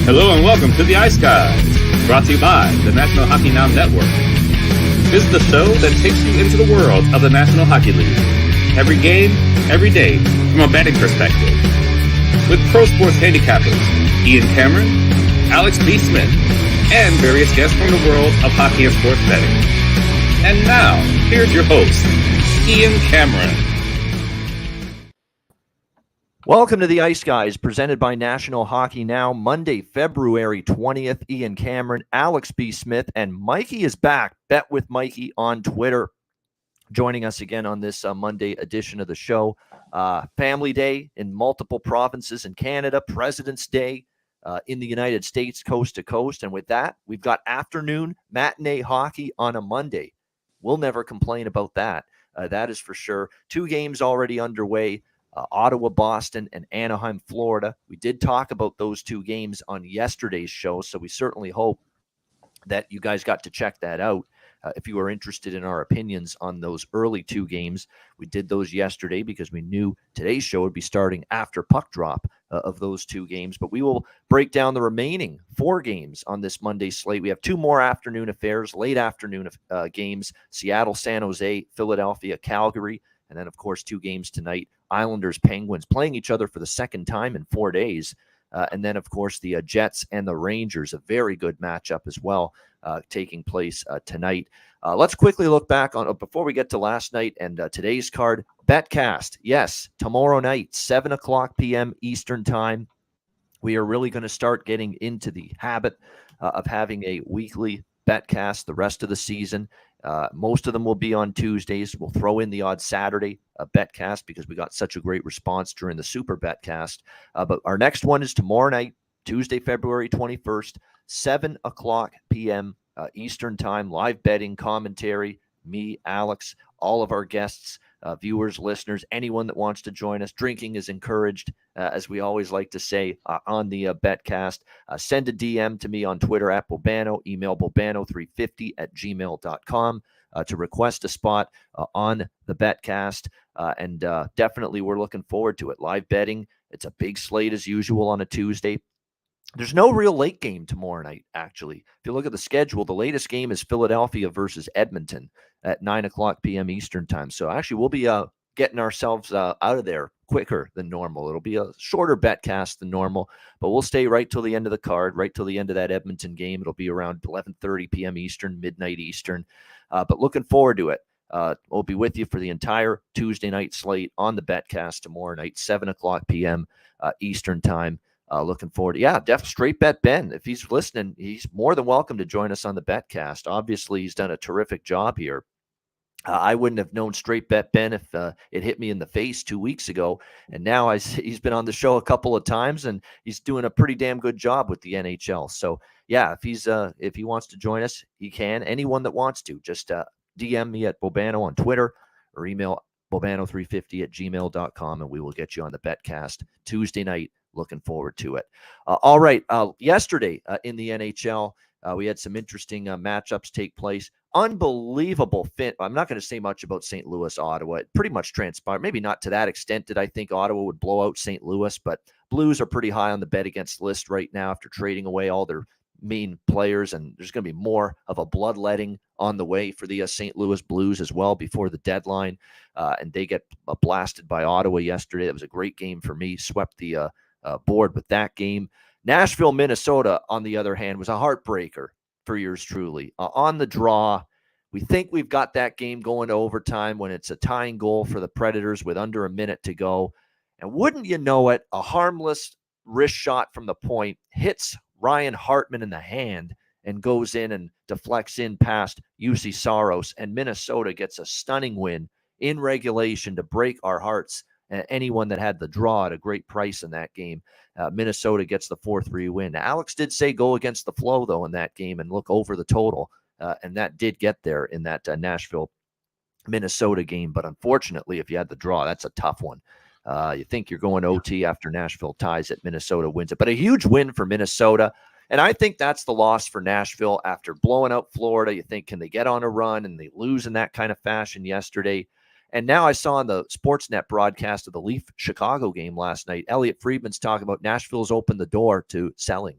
Hello and welcome to the Ice Guys, brought to you by the National Hockey Now Network. This is the show that takes you into the world of the National Hockey League. Every game, every day, from a betting perspective. With pro sports handicappers, Ian Cameron, Alex B. Smith, and various guests from the world of hockey and sports betting. And now, here's your host, Ian Cameron. Welcome to the Ice Guys, presented by National Hockey Now, Monday, February 20th. Ian Cameron, Alex B. Smith, and Mikey is back. Bet with Mikey on Twitter. Joining us again on this Monday edition of the show. Family Day in multiple provinces in Canada, President's Day in the United States, coast to coast. And with that, we've got afternoon matinee hockey on a Monday. We'll never complain about that. That is for sure. 2 games already underway. Ottawa, Boston, and Anaheim, Florida. We did talk about those 2 games on yesterday's show, so we certainly hope that you guys got to check that out. If you are interested in our opinions on those early 2 games, we did those yesterday because we knew today's show would be starting after puck drop of those 2 games. But we will break down the remaining 4 games on this Monday slate. We have 2 more afternoon affairs, late afternoon games, Seattle, San Jose, Philadelphia, Calgary, and then, of course, 2 games tonight, Islanders, Penguins, playing each other for the second time in 4 days. And then, of course, the Jets and the Rangers, a very good matchup as well, taking place tonight. Let's quickly look back on, before we get to last night and today's card, Betcast. Yes, tomorrow night, 7 o'clock p.m. Eastern Time. We are really going to start getting into the habit of having a weekly Betcast the rest of the season. Most of them will be on Tuesdays. We'll throw in the odd Saturday Betcast because we got such a great response during the Super Betcast. But our next one is tomorrow night, Tuesday, February 21st, 7 o'clock p.m. Eastern Time. Live betting, commentary, me, Alex, all of our guests, viewers, listeners, anyone that wants to join us. Drinking is encouraged, as we always like to say on the Betcast. Send a DM to me on Twitter at Bobano, email bobano350@gmail.com to request a spot on the Betcast. And definitely we're looking forward to it. Live betting, it's a big slate as usual on a Tuesday. There's no real late game tomorrow night, actually. If you look at the schedule, the latest game is Philadelphia versus Edmonton at 9 o'clock p.m. Eastern Time. So actually, we'll be getting ourselves out of there quicker than normal. It'll be a shorter Betcast than normal, but we'll stay right till the end of the card, right till the end of that Edmonton game. It'll be around 11:30 p.m. Eastern, midnight Eastern. But looking forward to it. We'll be with you for the entire Tuesday night slate on the Betcast tomorrow night, 7 o'clock p.m. Eastern Time. Looking forward to, Straight Bet Ben. If he's listening, he's more than welcome to join us on the Betcast. Obviously, he's done a terrific job here. I wouldn't have known Straight Bet Ben if it hit me in the face 2 weeks ago. And now he's been on the show a couple of times, and he's doing a pretty damn good job with the NHL. So, yeah, if he wants to join us, he can. Anyone that wants to, just DM me at Bobano on Twitter or email bobano350@gmail.com, and we will get you on the Betcast Tuesday night. Looking forward to it. All right. Yesterday in the NHL, we had some interesting matchups take place. Unbelievable fit. I'm not going to say much about St. Louis, Ottawa. It pretty much transpired. Maybe not to that extent that I think Ottawa would blow out St. Louis, but Blues are pretty high on the bet against list right now after trading away all their main players, and there's going to be more of a bloodletting on the way for the St. Louis Blues as well before the deadline, and they get blasted by Ottawa yesterday. That was a great game for me. Swept the board with that game. Nashville, Minnesota, on the other hand, was a heartbreaker for yours truly. On the draw, we think we've got that game going to overtime when it's a tying goal for the Predators with under a minute to go. And wouldn't you know it, a harmless wrist shot from the point hits Ryan Hartman in the hand and goes in and deflects in past UC Saros, and Minnesota gets a stunning win in regulation to break our hearts. Anyone that had the draw at a great price in that game. Minnesota gets the 4-3 win. Now, Alex did say go against the flow, though, in that game and look over the total, and that did get there in that Nashville-Minnesota game. But unfortunately, if you had the draw, that's a tough one. You think you're going OT after Nashville ties it, Minnesota wins it. But a huge win for Minnesota, and I think that's the loss for Nashville after blowing out Florida. You think, can they get on a run? And they lose in that kind of fashion yesterday. And now I saw on the Sportsnet broadcast of the Leaf Chicago game last night, Elliot Friedman's talking about Nashville's opened the door to selling.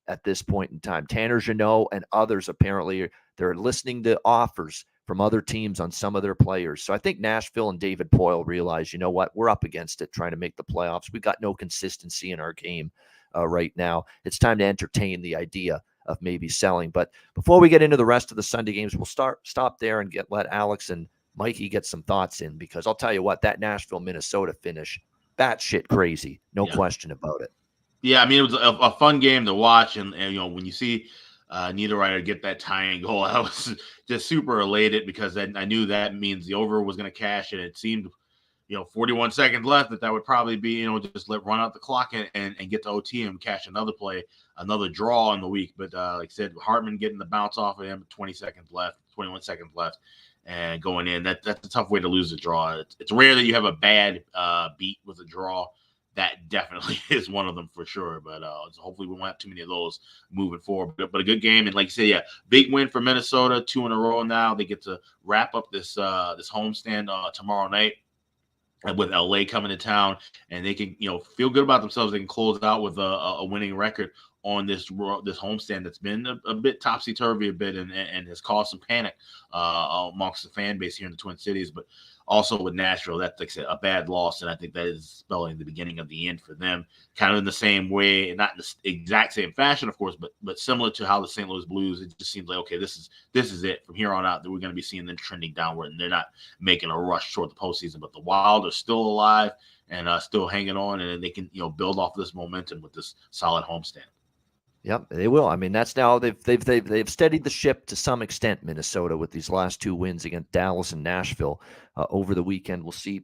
at this point in time. Tanner Jeannot and others apparently they're listening to offers from other teams on some of their players. So I think Nashville and David Poile realize, you know what, we're up against it trying to make the playoffs. We've got no consistency in our game right now. It's time to entertain the idea of maybe selling. But before we get into the rest of the Sunday games, we'll stop there and let Alex and Mikey get some thoughts in, because I'll tell you what, that Nashville-Minnesota finish, batshit crazy. No question about it. Yeah, I mean, it was a fun game to watch. And when you see Niederreiter get that tying goal, I was just super elated, because I knew that means the over was going to cash. And it seemed, 41 seconds left, that would probably be, just run out the clock and get to OT and cash another play, another draw in the week. But like I said, Hartman getting the bounce off of him, 21 seconds left. And going in, that's a tough way to lose a draw. It's rare that you have a bad beat with a draw. That definitely is one of them for sure. But hopefully we won't have too many of those moving forward. But a good game, and like you said, yeah, big win for Minnesota, 2 in a row now. They get to wrap up this homestand tomorrow night with LA coming to town, and they can feel good about themselves. They can close it out with a winning record on this homestand that's been a bit topsy-turvy and has caused some panic amongst the fan base here in the Twin Cities. But also with Nashville, that's like I said, a bad loss, and I think that is spelling the beginning of the end for them. Kind of in the same way, not in the exact same fashion, of course, but similar to how the St. Louis Blues, it just seems like, okay, this is it. From here on out, that we're going to be seeing them trending downward, and they're not making a rush toward the postseason. But the Wild are still alive and still hanging on, and they can build off this momentum with this solid homestand. Yep, they will. I mean, that's now they've steadied the ship to some extent, Minnesota, with these last 2 wins against Dallas and Nashville over the weekend. We'll see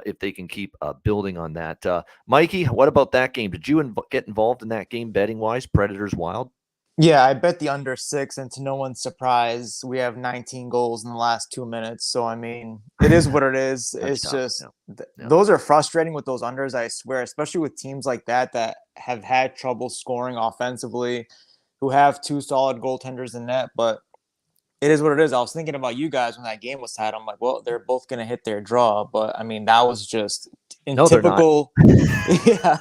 if they can keep building on that. Mikey, what about that game? Did you get involved in that game betting wise? Predators Wild? Yeah, I bet the under 6, and to no one's surprise, we have 19 goals in the last 2 minutes. So, I mean, it is what it is. It's tough. just Yeah. those are frustrating with those unders, I swear, especially with teams like that have had trouble scoring offensively, who have 2 solid goaltenders in net. But it is what it is. I was thinking about you guys when that game was tied. I'm like, well, they're both going to hit their draw. But, I mean, that was just typical – yeah.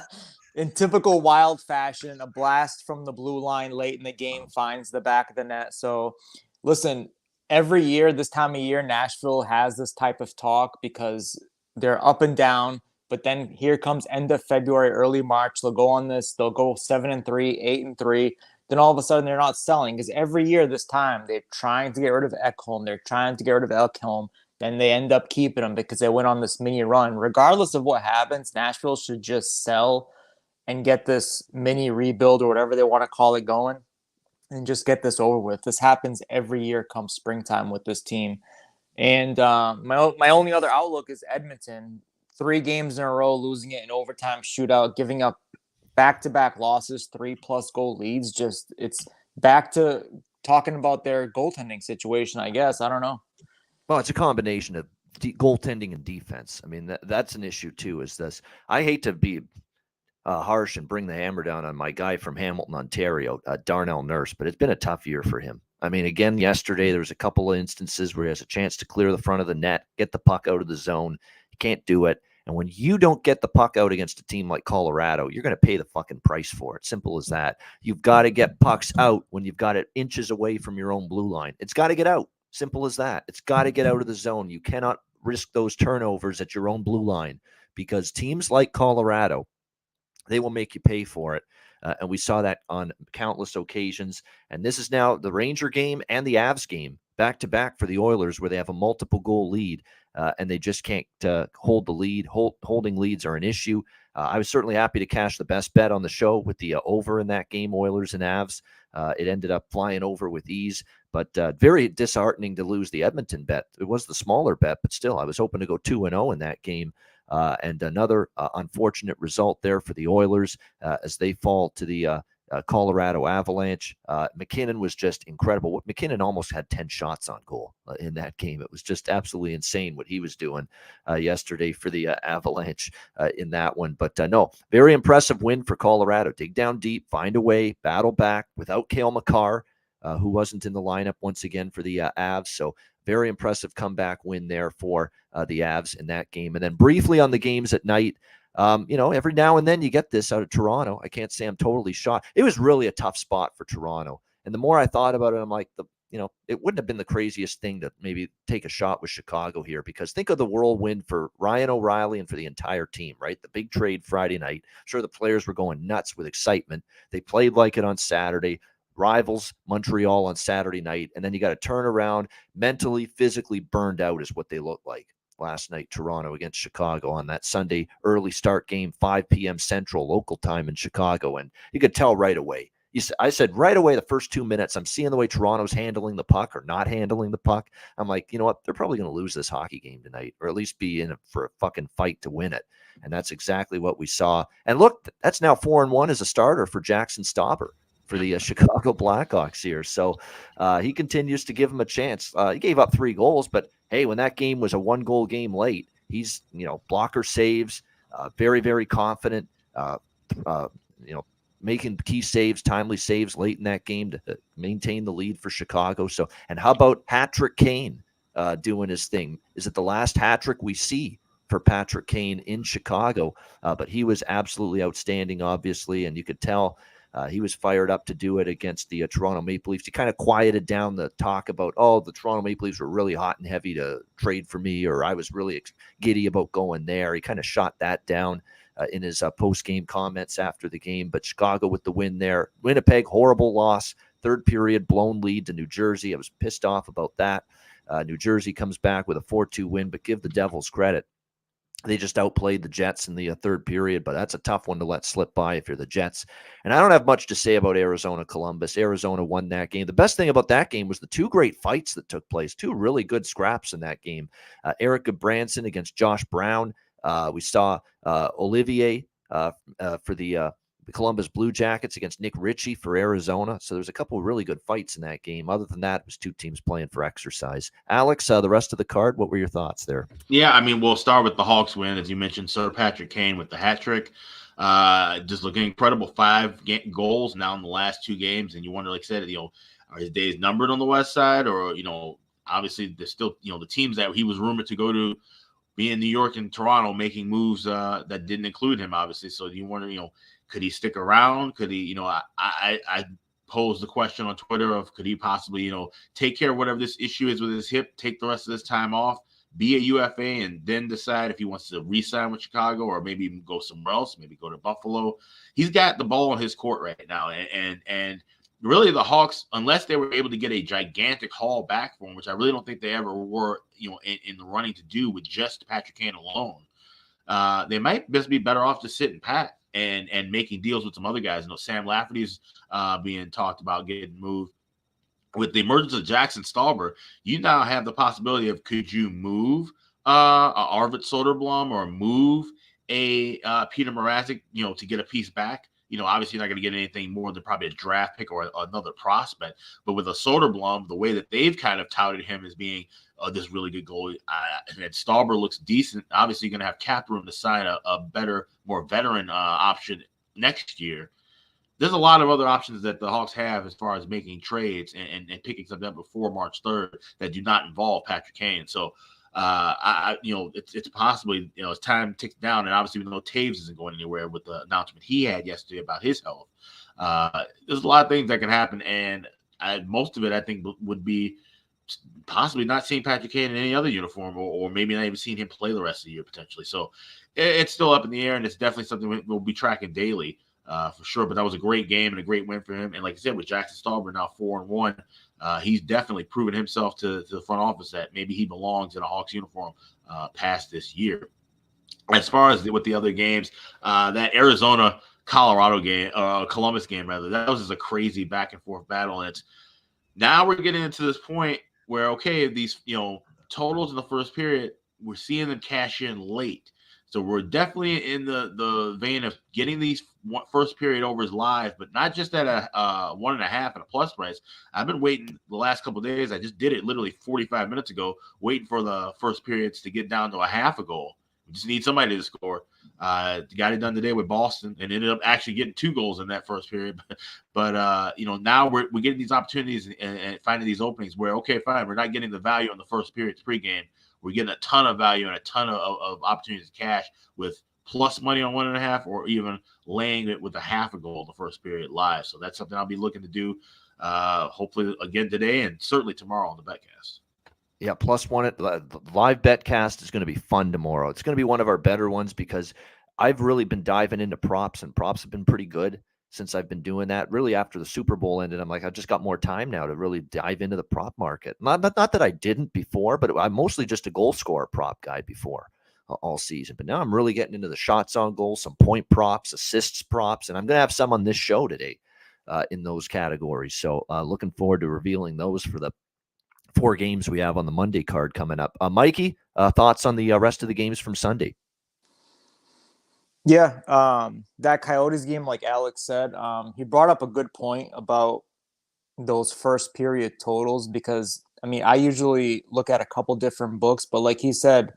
In typical Wild fashion, a blast from the blue line late in the game finds the back of the net. So, listen, every year, this time of year, Nashville has this type of talk because they're up and down. But then here comes end of February, early March. They'll go 7-3, 8-3. Then all of a sudden, they're not selling, because every year this time, they're trying to get rid of Ekholm. They're trying to get rid of Ekholm. Then they end up keeping them because they went on this mini run. Regardless of what happens, Nashville should just sell and get this mini rebuild or whatever they want to call it going, and just get this over with. This happens every year come springtime with this team. And my only other outlook is Edmonton. 3 games in a row, losing it in overtime shootout, giving up back-to-back losses, 3+ goal leads. Just it's back to talking about their goaltending situation, I guess. I don't know. Well, it's a combination of goaltending and defense. I mean, that's an issue too, is this. I hate to be harsh and bring the hammer down on my guy from Hamilton, Ontario, Darnell Nurse, but it's been a tough year for him. I mean, again, yesterday there was a couple of instances where he has a chance to clear the front of the net, get the puck out of the zone. He can't do it. And when you don't get the puck out against a team like Colorado, you're going to pay the fucking price for it. Simple as that. You've got to get pucks out when you've got it inches away from your own blue line. It's got to get out. Simple as that. It's got to get out of the zone. You cannot risk those turnovers at your own blue line, because teams like Colorado, they will make you pay for it. And we saw that on countless occasions. And this is now the Ranger game and the Avs game back-to-back for the Oilers, where they have a multiple goal lead and they just can't hold the lead. Holding leads are an issue. I was certainly happy to cash the best bet on the show with the over in that game, Oilers and Avs. It ended up flying over with ease, but very disheartening to lose the Edmonton bet. It was the smaller bet, but still, I was hoping to go 2-0 in that game. And another unfortunate result there for the Oilers as they fall to the Colorado Avalanche. McKinnon was just incredible. McKinnon almost had 10 shots on goal in that game. It was just absolutely insane what he was doing yesterday for the Avalanche in that one. But no, very impressive win for Colorado. Dig down deep, find a way, battle back without Cale Makar, who wasn't in the lineup once again for the Avs. So very impressive comeback win there for the Avs in that game. And then briefly on the games at night, Every now and then you get this out of Toronto. I can't say I'm totally shocked. It was really a tough spot for Toronto. And the more I thought about it, I'm like, it wouldn't have been the craziest thing to maybe take a shot with Chicago here, because think of the whirlwind for Ryan O'Reilly and for the entire team, right? The big trade Friday night. Sure, the players were going nuts with excitement. They played like it on Saturday. Rivals Montreal on Saturday night. And then you got to turn around, mentally, physically burned out is what they look like last night. Toronto against Chicago on that Sunday early start game, 5 p.m. Central local time in Chicago. And you could tell right away. I said right away the first 2 minutes, I'm seeing the way Toronto's handling the puck or not handling the puck. I'm like, you know what? They're probably going to lose this hockey game tonight, or at least be in it for a fucking fight to win it. And that's exactly what we saw. And look, that's now 4-1 as a starter for Jackson Stauber for the Chicago Blackhawks here. So he continues to give him a chance. He gave up 3 goals, but hey, when that game was a 1-goal game late, he's, blocker saves, very, very confident, making key saves, timely saves late in that game to maintain the lead for Chicago. So, and how about Patrick Kane doing his thing? Is it the last hat trick we see for Patrick Kane in Chicago? But he was absolutely outstanding, obviously, and you could tell he was fired up to do it against the Toronto Maple Leafs. He kind of quieted down the talk about, the Toronto Maple Leafs were really hot and heavy to trade for me, or I was really giddy about going there. He kind of shot that down in his post-game comments after the game. But Chicago with the win there. Winnipeg, horrible loss. Third period, blown lead to New Jersey. I was pissed off about that. New Jersey comes back with a 4-2 win, but give the Devils credit. They just outplayed the Jets in the third period, but that's a tough one to let slip by if you're the Jets. And I don't have much to say about Arizona-Columbus. Arizona won that game. The best thing about that game was the 2 great fights that took place, 2 really good scraps in that game. Eric Goodbranson against Josh Brown. We saw Olivier for the Columbus Blue Jackets against Nick Ritchie for Arizona. So there's a couple of really good fights in that game. Other than that, it was 2 teams playing for exercise. Alex, the rest of the card, what were your thoughts there? Yeah, I mean, we'll start with the Hawks win. As you mentioned, Sir Patrick Kane with the hat trick. Just looking incredible. 5 goals now in the last 2 games. And you wonder, like I said, are his days numbered on the West Side? Or, obviously there's still, the teams that he was rumored to go to be in New York and Toronto making moves that didn't include him, obviously. So you wonder, could he stick around? Could he, I posed the question on Twitter of could he possibly, take care of whatever this issue is with his hip, take the rest of this time off, be a UFA, and then decide if he wants to re-sign with Chicago or maybe even go somewhere else, maybe go to Buffalo. He's got the ball on his court right now. And really the Hawks, unless they were able to get a gigantic haul back for him, which I really don't think they ever were, in the running to do with just Patrick Kane alone, they might just be better off just sitting pat and making deals with some other guys. Sam Lafferty's being talked about getting moved. With the emergence of Jackson Stauber, you now have the possibility of could you move Arvid Soderblom or move a Peter Mrazek, to get a piece back. Obviously you're not going to get anything more than probably a draft pick or another prospect. But with a Soderblom, the way that they've kind of touted him as being this really good goalie, and Stauber looks decent. Obviously, you're going to have cap room to sign a better, more veteran option next year. There's a lot of other options that the Hawks have as far as making trades and picking something up before March 3rd that do not involve Patrick Kane. So, it's possibly, as time ticks down, and obviously we know Taves isn't going anywhere with the announcement he had yesterday about his health. There's a lot of things that can happen, and most of it I think would be possibly not seeing Patrick Kane in any other uniform, or maybe not even seeing him play the rest of the year potentially. So it's still up in the air, and it's definitely something we'll be tracking daily. For sure, but that was a great game and a great win for him. And like I said, with Jackson Stauber now 4-1, he's definitely proven himself to the front office that maybe he belongs in a Hawks uniform past this year. As far as with the other games, that Arizona-Colorado game, Columbus game rather, that was just a crazy back and forth battle. And now we're getting into this point where, okay, these totals in the first period, we're seeing them cash in late. So we're definitely in the vein of getting these first period overs live, but not just at a 1.5 and a plus price. I've been waiting the last couple of days. I just did it literally 45 minutes ago, waiting for the first periods to get down to a half a goal. We just need somebody to score. Got it done today with Boston and ended up actually getting 2 goals in that first period. But now we're getting these opportunities and finding these openings where, okay, fine, we're not getting the value on the first period's pregame. We're getting a ton of value and a ton of opportunities to cash with plus money on 1.5, or even laying it with a half a goal in the first period live. So that's something I'll be looking to do hopefully again today and certainly tomorrow on the Betcast. Yeah, plus one. The live betcast is going to be fun tomorrow. It's going to be one of our better ones because I've really been diving into props, and props have been pretty good since I've been doing that. Really, after the Super Bowl ended, I'm like, I've just got more time now to really dive into the prop market. Not that I didn't before, but I'm mostly just a goal scorer prop guy before all season. But now I'm really getting into the shots on goal, some point props, assists props, and I'm going to have some on this show today in those categories. So looking forward to revealing those for the 4 games we have on the Monday card coming up. Mikey, thoughts on the rest of the games from Sunday? Yeah, that Coyotes game, like Alex said, he brought up a good point about those first period totals because, I mean, I usually look at a couple different books, but like he said,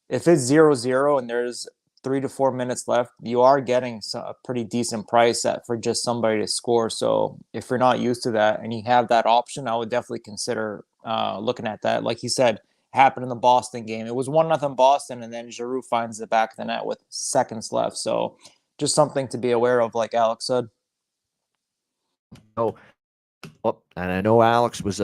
if it's 0-0 and there's 3 to 4 minutes left, you are getting a pretty decent price for just somebody to score. So if you're not used to that and you have that option, I would definitely consider looking at that. Like he said, happened in the Boston game. It was 1-0 Boston, and then Giroux finds the back of the net with seconds left. So just something to be aware of, like Alex said. Oh, and I know Alex was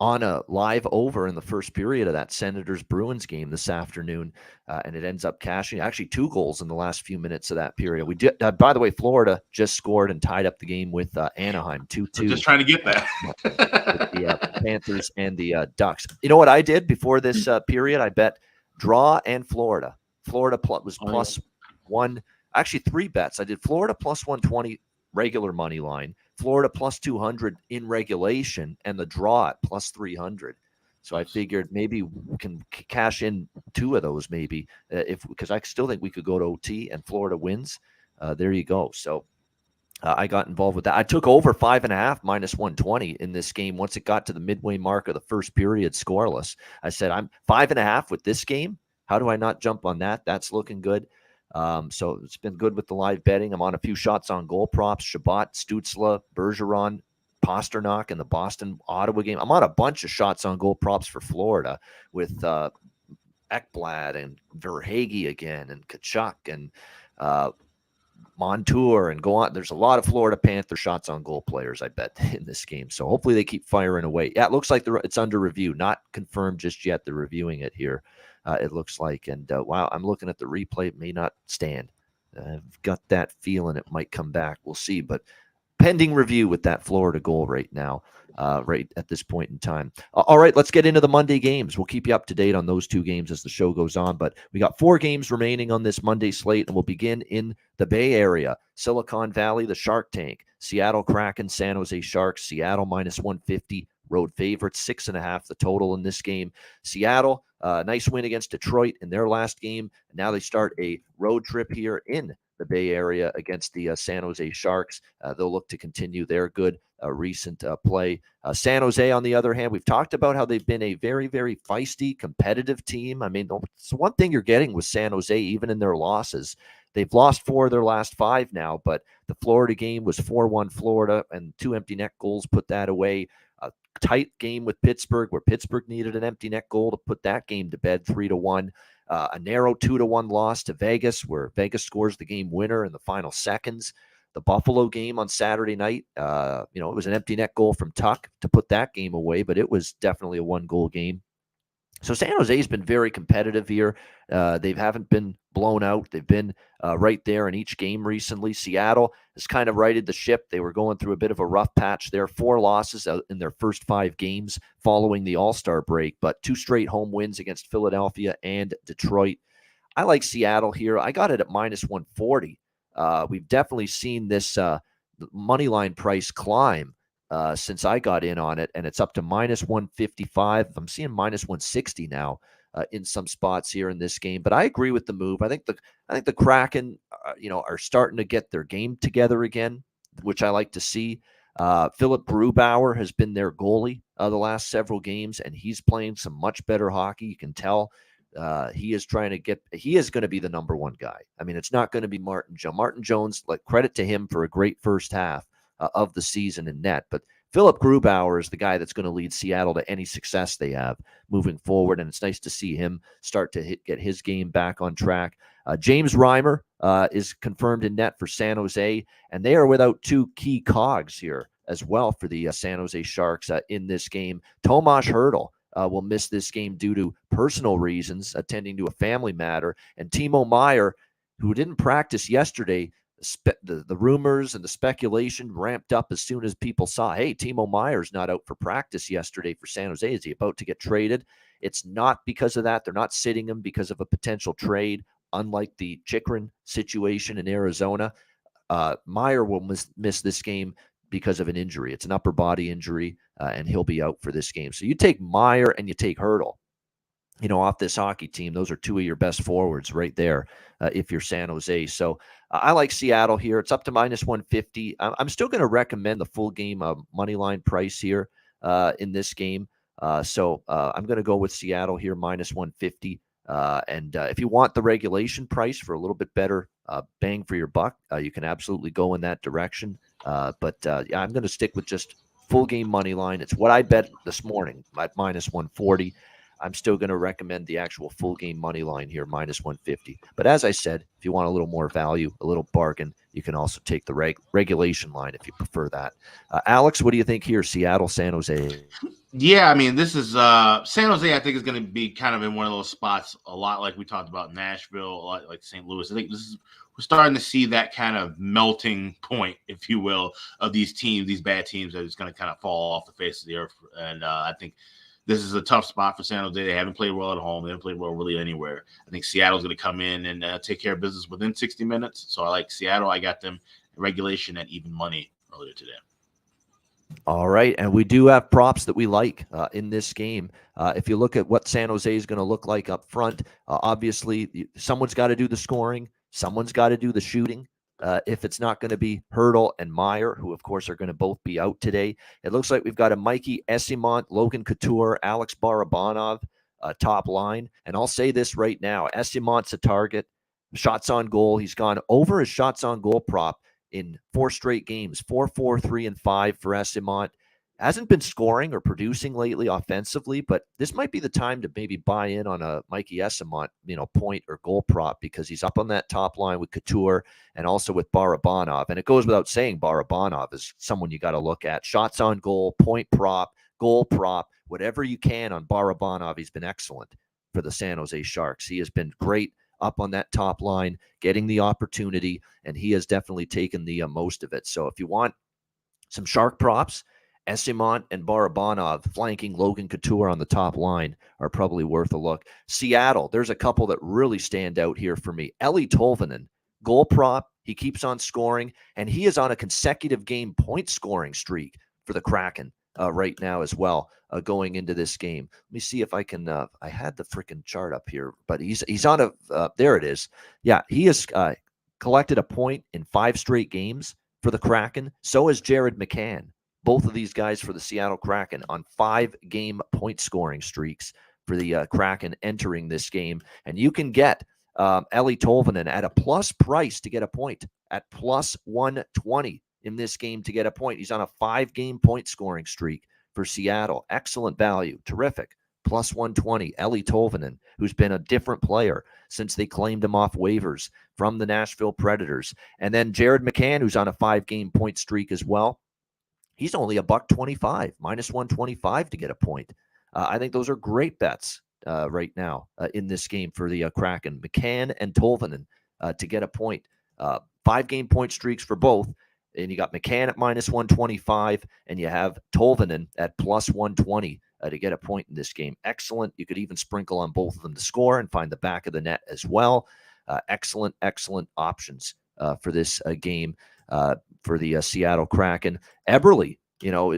on a live over in the first period of that Senators-Bruins game this afternoon, and it ends up cashing. Actually, 2 goals in the last few minutes of that period. We did. By the way, Florida just scored and tied up the game with Anaheim 2-2. Just trying to get that. The Panthers and the Ducks. You know what I did before this period? I bet draw and Florida. Florida was plus one. Actually, 3 bets. I did Florida plus 120 regular money line, Florida plus 200 in regulation, and the draw at plus 300. So I figured maybe we can cash in 2 of those, maybe because I still think we could go to OT and Florida wins. There you go. So I got involved with that. I took over 5.5 minus 120 in this game. Once it got to the midway mark of the first period scoreless, I said, I'm 5.5 with this game. How do I not jump on that? That's looking good. So it's been good with the live betting. I'm on a few shots on goal props, Shabbat, Stützle, Bergeron, Pasternak in the Boston-Ottawa game. I'm on a bunch of shots on goal props for Florida with Ekblad and Verhaeghe again and Tkachuk and Montour and go on. There's a lot of Florida Panther shots on goal players, I bet, in this game. So hopefully they keep firing away. Yeah, it looks like it's under review. Not confirmed just yet. They're reviewing it here. It looks like. And wow, I'm looking at the replay. It may not stand. I've got that feeling it might come back. We'll see. But pending review with that Florida goal right now, right at this point in time. All right, let's get into the Monday games. We'll keep you up to date on those 2 games as the show goes on. But we got 4 games remaining on this Monday slate, and we'll begin in the Bay Area. Silicon Valley, the Shark Tank. Seattle Kraken, San Jose Sharks. Seattle minus 150. Road favorites, 6.5 the total in this game. Seattle, nice win against Detroit in their last game. Now they start a road trip here in the Bay Area against the San Jose Sharks. They'll look to continue their good recent play. San Jose, on the other hand, we've talked about how they've been a very, very feisty, competitive team. I mean, it's one thing you're getting with San Jose, even in their losses. They've lost 4 of their last 5 now, but the Florida game was 4-1 Florida, and 2 empty net goals put that away. Tight game with Pittsburgh, where Pittsburgh needed an empty net goal to put that game to bed, 3-1. A narrow 2-1 loss to Vegas, where Vegas scores the game winner in the final seconds. The Buffalo game on Saturday night, it was an empty net goal from Tuck to put that game away, but it was definitely a 1-goal game. So San Jose's been very competitive here. They haven't been blown out. They've been right there in each game recently. Seattle has kind of righted the ship. They were going through a bit of a rough patch there. 4 losses in their first 5 games following the All-Star break, but 2 straight home wins against Philadelphia and Detroit. I like Seattle here. I got it at minus 140. We've definitely seen this money line price climb since I got in on it, and it's up to minus 155. I'm seeing minus 160 now in some spots here in this game. But I agree with the move. I think the Kraken, are starting to get their game together again, which I like to see. Philip Grubauer has been their goalie the last several games, and he's playing some much better hockey. You can tell he is going to be the number 1 guy. I mean, it's not going to be Martin Jones. Martin Jones, like, credit to him for a great first half of the season in net. But Philip Grubauer is the guy that's going to lead Seattle to any success they have moving forward, and it's nice to see him start to get his game back on track. James Reimer is confirmed in net for San Jose, and they are without two key cogs here as well for the San Jose Sharks in this game. Tomas Hertl will miss this game due to personal reasons, attending to a family matter, and Timo Meier, who didn't practice yesterday. The rumors and the speculation ramped up as soon as people saw, hey, Timo Meier's not out for practice yesterday for San Jose. Is he about to get traded? It's not because of that. They're not sitting him because of a potential trade, unlike the Chychrun situation in Arizona. Meier will miss this game because of an injury. It's an upper body injury, and he'll be out for this game. So you take Meier and you take Hertl, off this hockey team. Those are two of your best forwards right there if you're San Jose. So I like Seattle here. It's up to -150. I'm still going to recommend the full game money line price here in this game. So I'm going to go with Seattle here, -150. And if you want the regulation price for a little bit better bang for your buck, you can absolutely go in that direction. But I'm going to stick with just full game money line. It's what I bet this morning at -140. I'm still going to recommend the actual full game money line here, -150. But as I said, if you want a little more value, a little bargain, you can also take the regulation line if you prefer that. Alex, what do you think here? Seattle, San Jose? Yeah, I mean, this is San Jose, I think, is going to be kind of in one of those spots, a lot like we talked about Nashville, a lot like St. Louis. I think we're starting to see that kind of melting point, if you will, of these teams, these bad teams that are just going to kind of fall off the face of the earth. And I think this is a tough spot for San Jose. They haven't played well at home. They haven't played well really anywhere. I think Seattle's going to come in and take care of business within 60 minutes. So I like Seattle. I got them in regulation at even money earlier today. All right, and we do have props that we like in this game. If you look at what San Jose is going to look like up front, obviously someone's got to do the scoring. Someone's got to do the shooting. If it's not going to be Hertl and Meier, who, of course, are going to both be out today, it looks like we've got a Mikey Eyssimont, Logan Couture, Alex Barabanov top line. And I'll say this right now. Eysimont's a target. Shots on goal. He's gone over his shots on goal prop in 4 straight games, 4, 4, 3, and 5 for Eyssimont. Hasn't been scoring or producing lately offensively, but this might be the time to maybe buy in on a Mikey Eyssimont, point or goal prop, because he's up on that top line with Couture and also with Barabanov. And it goes without saying, Barabanov is someone you got to look at. Shots on goal, point prop, goal prop, whatever you can on Barabanov. He's been excellent for the San Jose Sharks. He has been great up on that top line, getting the opportunity, and he has definitely taken the most of it. So if you want some Shark props, Eyssimont and Barabanov flanking Logan Couture on the top line are probably worth a look. Seattle, there's a couple that really stand out here for me. Eeli Tolvanen, goal prop. He keeps on scoring, and he is on a consecutive game point scoring streak for the Kraken right now as well, going into this game. Let me see if I can, I had the freaking chart up here, but he's on there it is. Yeah, he has collected a point in 5 straight games for the Kraken. So has Jared McCann. Both of these guys for the Seattle Kraken on 5-game point scoring streaks for the Kraken entering this game. And you can get Eeli Tolvanen at a plus price to get a point at plus 120 in this game to get a point. He's on a 5-game point scoring streak for Seattle. Excellent value. Terrific. Plus 120. Eeli Tolvanen, who's been a different player since they claimed him off waivers from the Nashville Predators. And then Jared McCann, who's on a 5-game point streak as well. He's only $1.25, minus 125 to get a point. I think those are great bets right now in this game for the Kraken. McCann and Tolvanen to get a point. 5-game point streaks for both. And you got McCann at minus 125, and you have Tolvanen at plus 120 to get a point in this game. Excellent. You could even sprinkle on both of them to score and find the back of the net as well. Excellent options for this game. For the Seattle Kraken. Eberle,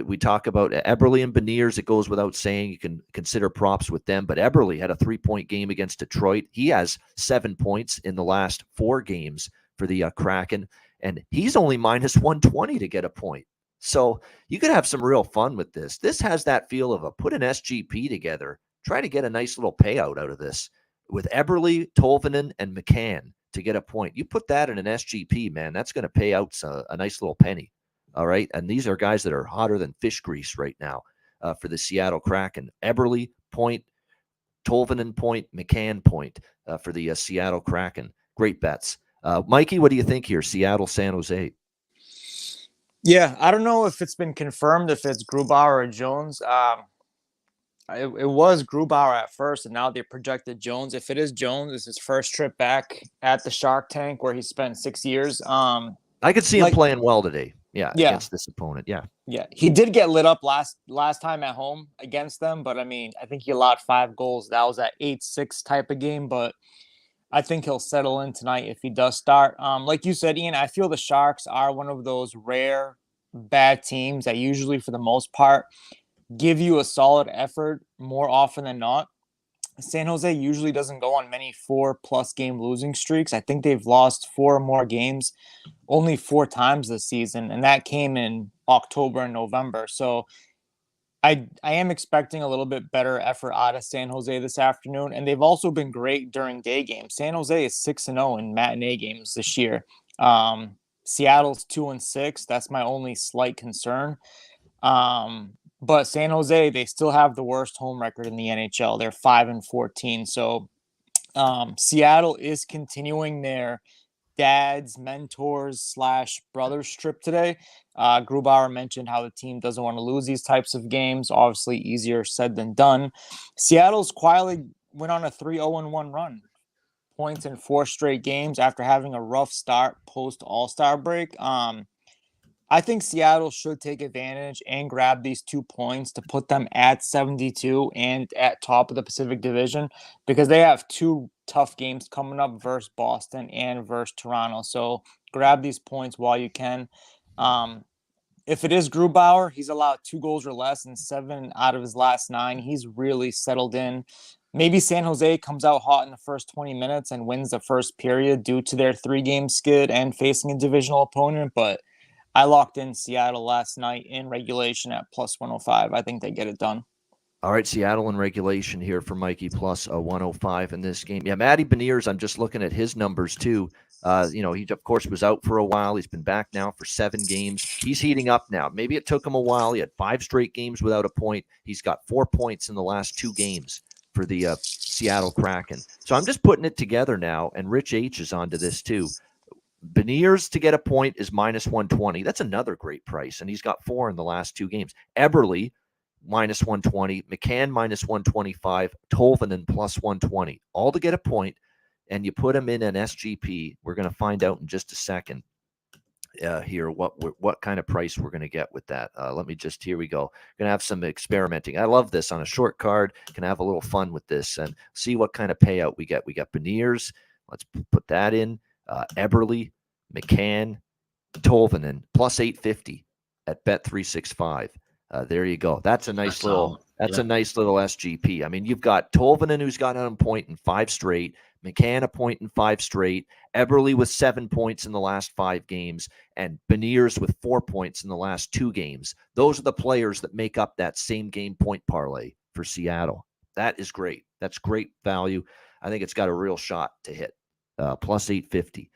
we talk about Eberle and Beniers. It goes without saying. You can consider props with them, but Eberle had a 3-point game against Detroit. He has 7 points in the last 4 games for the Kraken, and he's only minus 120 to get a point. So you could have some real fun with this. This has that feel of put an SGP together, try to get a nice little payout out of this with Eberle, Tolvanen, and McCann to get a point. You put that in an SGP, man, that's going to pay out a nice little penny All right. And these are guys that are hotter than fish grease right now for the Seattle Kraken. Eberle, point. Tolvanen, point. McCann, point for the Seattle Kraken. Great bets. Mikey, what do you think here? Seattle, San Jose. Yeah, I don't know if it's been confirmed if it's Grubauer or Jones. It was Grubauer at first, and now they projected Jones. If it is Jones, it's his first trip back at the Shark Tank where he spent 6 years. I could see him playing well today. Yeah, against this opponent. Yeah. He did get lit up last time at home against them, but I mean, I think he allowed 5 goals. That was that 8-6 type of game, but I think he'll settle in tonight if he does start. Like you said, Ian, I feel the Sharks are one of those rare bad teams that usually, for the most part, give you a solid effort more often than not. San Jose usually doesn't go on many 4+ game losing streaks. I think they've lost 4 or more games only 4 times this season, and that came in October and November. So I am expecting a little bit better effort out of San Jose this afternoon, and they've also been great during day games. San Jose is 6-0 in matinee games this year. Seattle's 2-6. That's my only slight concern. But San Jose, they still have the worst home record in the NHL. They're 5-14. So Seattle is continuing their dads, mentors / brothers trip today. Grubauer mentioned how the team doesn't want to lose these types of games. Obviously, easier said than done. Seattle's quietly went on a 3-0-1 run. Points in 4 straight games after having a rough start post All-Star break. I think Seattle should take advantage and grab these 2 points to put them at 72 and at top of the Pacific Division, because they have 2 tough games coming up versus Boston and versus Toronto. So grab these points while you can. If it is Grubauer, he's allowed 2 goals or less in 7 out of his last 9. He's really settled in. Maybe San Jose comes out hot in the first 20 minutes and wins the first period due to their 3-game skid and facing a divisional opponent, but I locked in Seattle last night in regulation at +105. I think they get it done. All right, Seattle in regulation here for Mikey, +105 in this game. Yeah, Matty Beniers, I'm just looking at his numbers too. He, of course, was out for a while. He's been back now for 7 games. He's heating up now. Maybe it took him a while. He had 5 straight games without a point. He's got 4 points in the last 2 games for the Seattle Kraken. So I'm just putting it together now, and Rich H is onto this too. Beniers to get a point is -120. That's another great price, and he's got 4 in the last 2 games. Eberle, -120. McCann, -125. Tolvanen, +120. All to get a point, and you put him in an SGP. We're going to find out in just a second here what kind of price we're going to get with that. Here we go. Going to have some experimenting. I love this on a short card. Can have a little fun with this and see what kind of payout we get. We got Beniers. Let's put that in. Eberle, McCann, Tolvanen, +850 at Bet365. There you go. That's a nice little SGP. I mean, you've got Tolvanen, who's got a point in 5 straight, McCann a point in 5 straight, Eberle with 7 points in the last 5 games, and Beniers with 4 points in the last 2 games. Those are the players that make up that same game point parlay for Seattle. That is great. That's great value. I think it's got a real shot to hit. +850.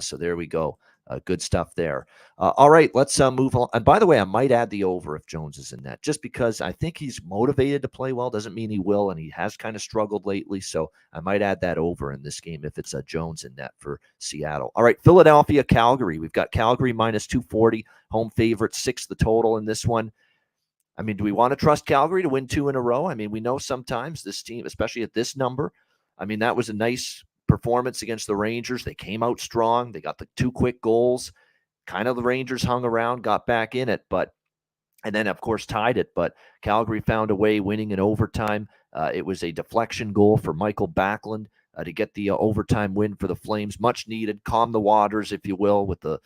So there we go. Good stuff there. All right, let's move on. And by the way, I might add the over if Jones is in that, just because I think he's motivated to play well. Doesn't mean he will, and he has kind of struggled lately. So I might add that over in this game if it's Jones in net for Seattle. All right, Philadelphia, Calgary. We've got Calgary -240, home favorite, 6 the total in this one. I mean, do we want to trust Calgary to win 2 in a row? I mean, we know sometimes this team, especially at this number, I mean, that was a nice performance against the Rangers. They came out strong. They got the 2 quick goals. Kind of the Rangers hung around, got back in it, and then of course tied it. But Calgary found a way, winning in overtime. It was a deflection goal for Michael Backlund to get the overtime win for the Flames. Much needed. Calm the waters, if you will, with the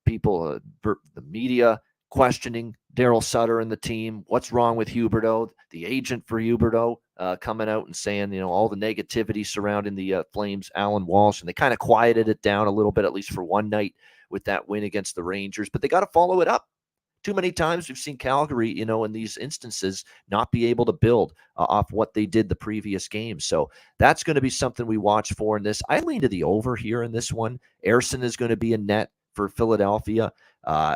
people, the media questioning Daryl Sutter and the team. What's wrong with Huberdeau? The agent for Huberdeau coming out and saying, all the negativity surrounding the Flames, Alan Walsh, and they kind of quieted it down a little bit, at least for one night with that win against the Rangers. But they got to follow it up. Too many times we've seen Calgary, in these instances, not be able to build off what they did the previous game. So that's going to be something we watch for in this. I lean to the over here in this one. Ersson is going to be in net for Philadelphia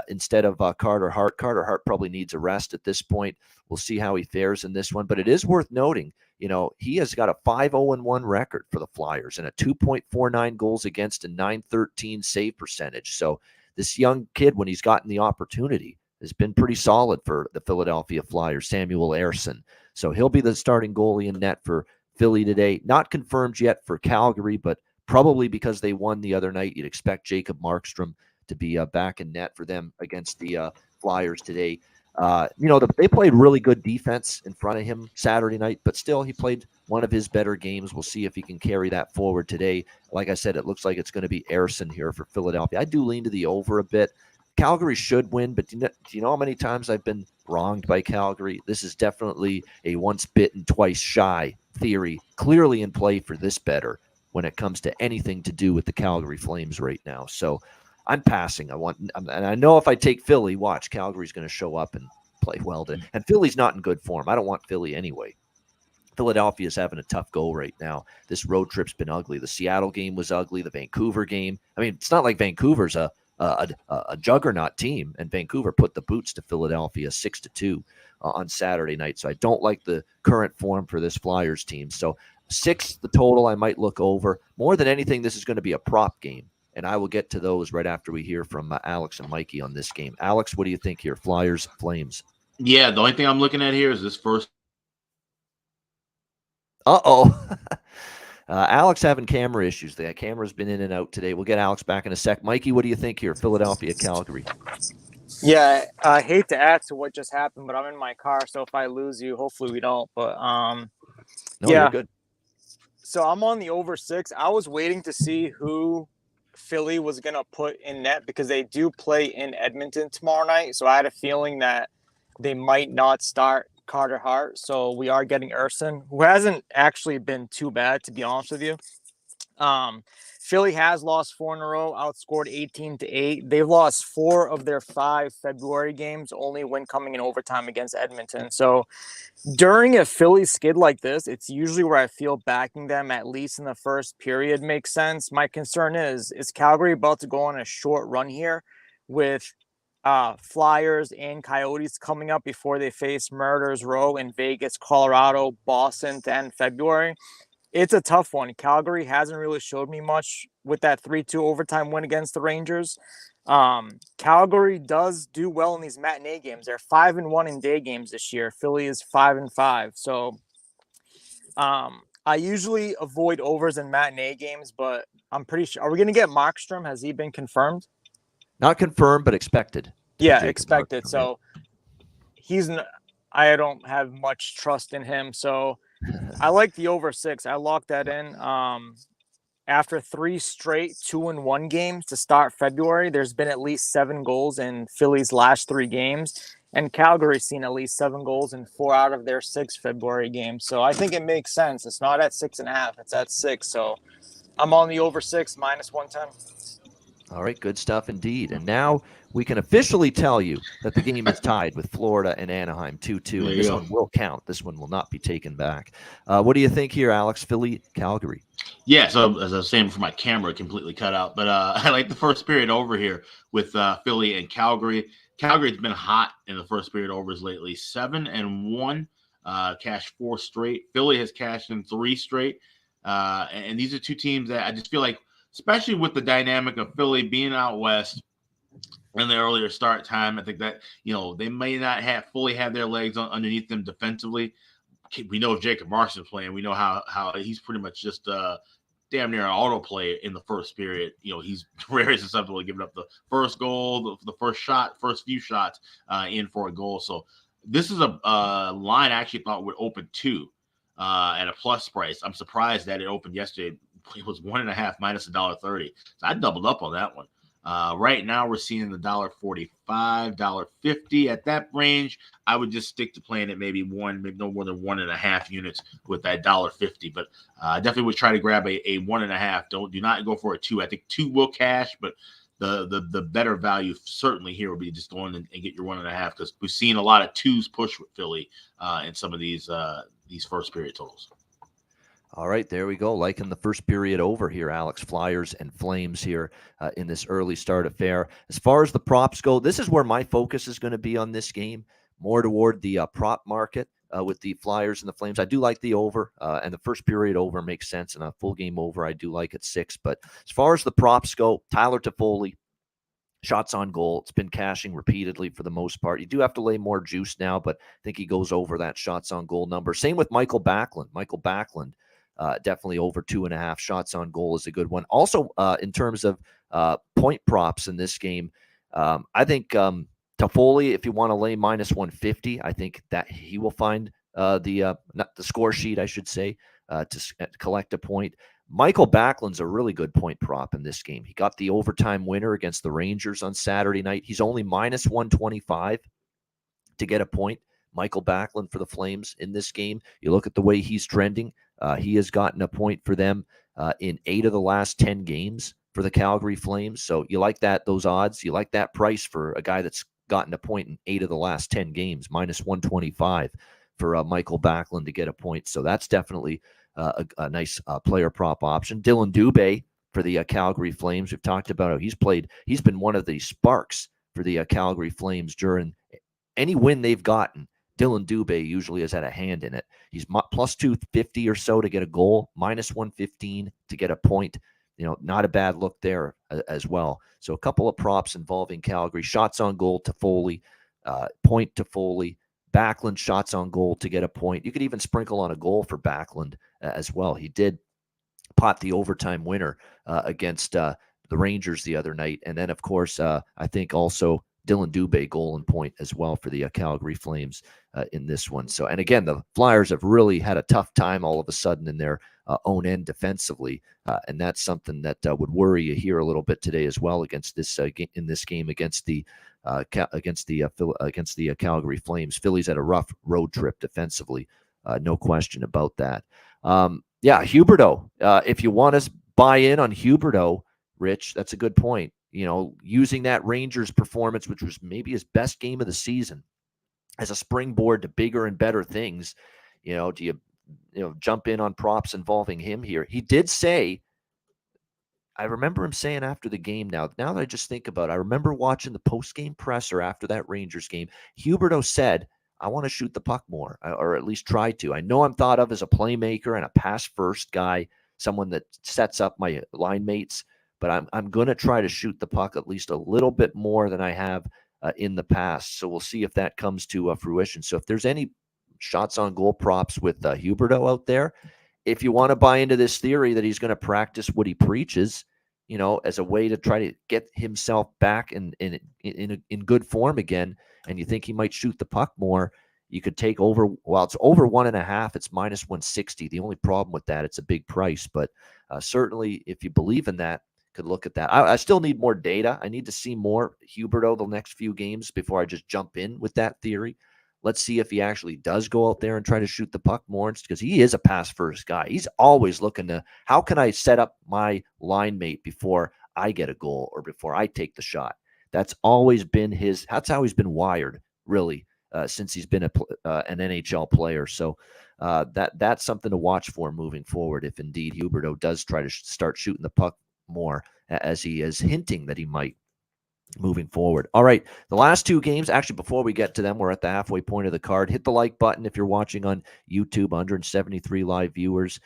instead of Carter Hart. Carter Hart probably needs a rest at this point. We'll see how he fares in this one. But it is worth noting, he has got a 5-0-1 record for the Flyers and a 2.49 goals against and .913 save percentage. So this young kid, when he's gotten the opportunity, has been pretty solid for the Philadelphia Flyers, Samuel Ersson. So he'll be the starting goalie in net for Philly today. Not confirmed yet for Calgary, but probably because they won the other night, you'd expect Jacob Markstrom to be back in net for them against the Flyers today. They played really good defense in front of him Saturday night, but still he played one of his better games. We'll see if he can carry that forward today. Like I said, it looks like it's going to be Ersson here for Philadelphia. I do lean to the over a bit. Calgary should win, but do you know how many times I've been wronged by Calgary? This is definitely a once bitten, twice shy theory, clearly in play for this better when it comes to anything to do with the Calgary Flames right now. So I'm passing. And I know if I take Philly, watch, Calgary's going to show up and play well. And Philly's not in good form. I don't want Philly anyway. Philadelphia's having a tough go right now. This road trip's been ugly. The Seattle game was ugly. The Vancouver game. I mean, it's not like Vancouver's a juggernaut team, and Vancouver put the boots to Philadelphia 6-2 on Saturday night. So I don't like the current form for this Flyers team. So 6, the total, I might look over. More than anything, this is going to be a prop game, and I will get to those right after we hear from Alex and Mikey on this game. Alex, what do you think here? Flyers, Flames. Yeah, the only thing I'm looking at here is this first. Alex having camera issues. The camera's been in and out today. We'll get Alex back in a sec. Mikey, what do you think here? Philadelphia, Calgary. Yeah, I hate to add to what just happened, but I'm in my car, so if I lose you, hopefully we don't. But No, yeah, you're good. So I'm on the over 6. I was waiting to see who Philly was gonna put in net because they do play in Edmonton tomorrow night. So I had a feeling that they might not start Carter Hart. So we are getting Ersson, who hasn't actually been too bad, to be honest with you. Philly has lost 4 in a row, outscored 18-8. They've lost 4 of their 5 February games, only win coming in overtime against Edmonton. So during a Philly skid like this, it's usually where I feel backing them, at least in the first period, makes sense. My concern is Calgary about to go on a short run here with Flyers and Coyotes coming up before they face Murderers Row in Vegas, Colorado, Boston to end February? It's a tough one. Calgary hasn't really showed me much with that 3-2 overtime win against the Rangers. Calgary does do well in these matinee games. They're 5-1 in day games this year. Philly is 5-5. So I usually avoid overs in matinee games, but I'm pretty sure. Are we going to get Markstrom? Has he been confirmed? Not confirmed, but expected. Yeah, expected. So I don't have much trust in him. So I like the over 6. I locked that in. After 3 straight 2-1 games to start February, there's been at least 7 goals in Philly's last 3 games, and Calgary's seen at least 7 goals in 4 out of their 6 February games. So I think it makes sense. It's not at 6.5; it's at 6. So I'm on the over 6 minus 110. All right, good stuff indeed. And now we can officially tell you that the game is tied with Florida and Anaheim 2-2. And this one will count. This one will not be taken back. What do you think here, Alex? Philly, Calgary. Yeah, so as I was saying before, my camera completely cut out. But I like the first period over here with Philly and Calgary. Calgary's been hot in the first period overs lately. 7-1, cashed 4 straight. Philly has cashed in 3 straight. And these are 2 teams that I just feel like, especially with the dynamic of Philly being out west in the earlier start time, I think that, they may not fully have their legs underneath them defensively. We know if Jacob Markstrom's playing, we know how he's pretty much just damn near an auto play in the first period. He's very susceptible to giving up the first goal, the first shot, first few shots in for a goal. So this is a line I actually thought would open 2 at a plus price. I'm surprised that it opened yesterday. It was 1.5 minus $1.30. So I doubled up on that one. Right now we're seeing the $1.45, $1.50 at that range. I would just stick to playing it maybe no more than 1.5 units with that $1.50. But I definitely would try to grab a 1.5. Do not go for a 2. I think 2 will cash, but the better value certainly here would be just going and get your 1.5, because we've seen a lot of 2s push with Philly in some of these first period totals. All right, there we go. Liking the first period over here, Alex. Flyers and Flames here in this early start affair. As far as the props go, this is where my focus is going to be on this game, more toward the prop market with the Flyers and the Flames. I do like the over, and the first period over makes sense, and a full game over I do like at 6. But as far as the props go, Tyler Toffoli, shots on goal. It's been cashing repeatedly for the most part. You do have to lay more juice now, but I think he goes over that shots on goal number. Same with Michael Backlund. Michael Backlund, definitely over 2.5 shots on goal is a good one. Also, in terms of point props in this game, I think Toffoli, if you want to lay minus 150, I think that he will find not the score sheet, I should say, to collect a point. Michael Backlund's a really good point prop in this game. He got the overtime winner against the Rangers on Saturday night. He's only minus 125 to get a point. Michael Backlund for the Flames in this game. You look at the way he's trending. He has gotten a point for them in 8 of the last 10 games for the Calgary Flames. So you like those odds. You like that price for a guy that's gotten a point in 8 of the last 10 games, minus 125 for Michael Backlund to get a point. So that's definitely a nice player prop option. Dylan Dubé for the Calgary Flames. We've talked about how he's been one of the sparks for the Calgary Flames during any win they've gotten. Dylan Dubé usually has had a hand in it. He's plus 250 or so to get a goal, minus 115 to get a point. Not a bad look there as well. So a couple of props involving Calgary. Shots on goal to Foley, point to Foley. Backlund shots on goal to get a point. You could even sprinkle on a goal for Backlund as well. He did pot the overtime winner against the Rangers the other night. And then, of course, I think also Dylan Dubé goal and point as well for the Calgary Flames in this one. So, and again, the Flyers have really had a tough time all of a sudden in their own end defensively, and that's something that would worry you here a little bit today as well against this in this game against the Calgary Flames. Phillies had a rough road trip defensively, no question about that. Huberdeau. If you want to buy in on Huberdeau, Rich, that's a good point. Using that Rangers performance, which was maybe his best game of the season, as a springboard to bigger and better things. Do you jump in on props involving him here? He did say, I remember him saying after the game, now that I just think about it, I remember watching the post-game presser after that Rangers game. Huberdeau said, I want to shoot the puck more, or at least try to. I know I'm thought of as a playmaker and a pass-first guy, someone that sets up my line mates, but I'm going to try to shoot the puck at least a little bit more than I have in the past. So we'll see if that comes to fruition. So if there's any shots on goal props with Huberdeau out there, if you want to buy into this theory that he's going to practice what he preaches, as a way to try to get himself back in good form again, and you think he might shoot the puck more, you could take over. Well, it's over 1.5. It's minus 160. The only problem with that, it's a big price, but certainly if you believe in that, could look at that. I still need more data. I need to see more Huberdeau the next few games before I just jump in with that theory. Let's see if he actually does go out there and try to shoot the puck more, because he is a pass-first guy. He's always looking to, how can I set up my line mate before I get a goal or before I take the shot? That's always been that's how he's been wired, really, since he's been an NHL player. So that's something to watch for moving forward if indeed Huberdeau does try to start shooting the puck more, as he is hinting that he might moving forward. All right, the last two games, actually, before we get to them, we're at the halfway point of the card. Hit the like button if you're watching on YouTube, 173 live viewers.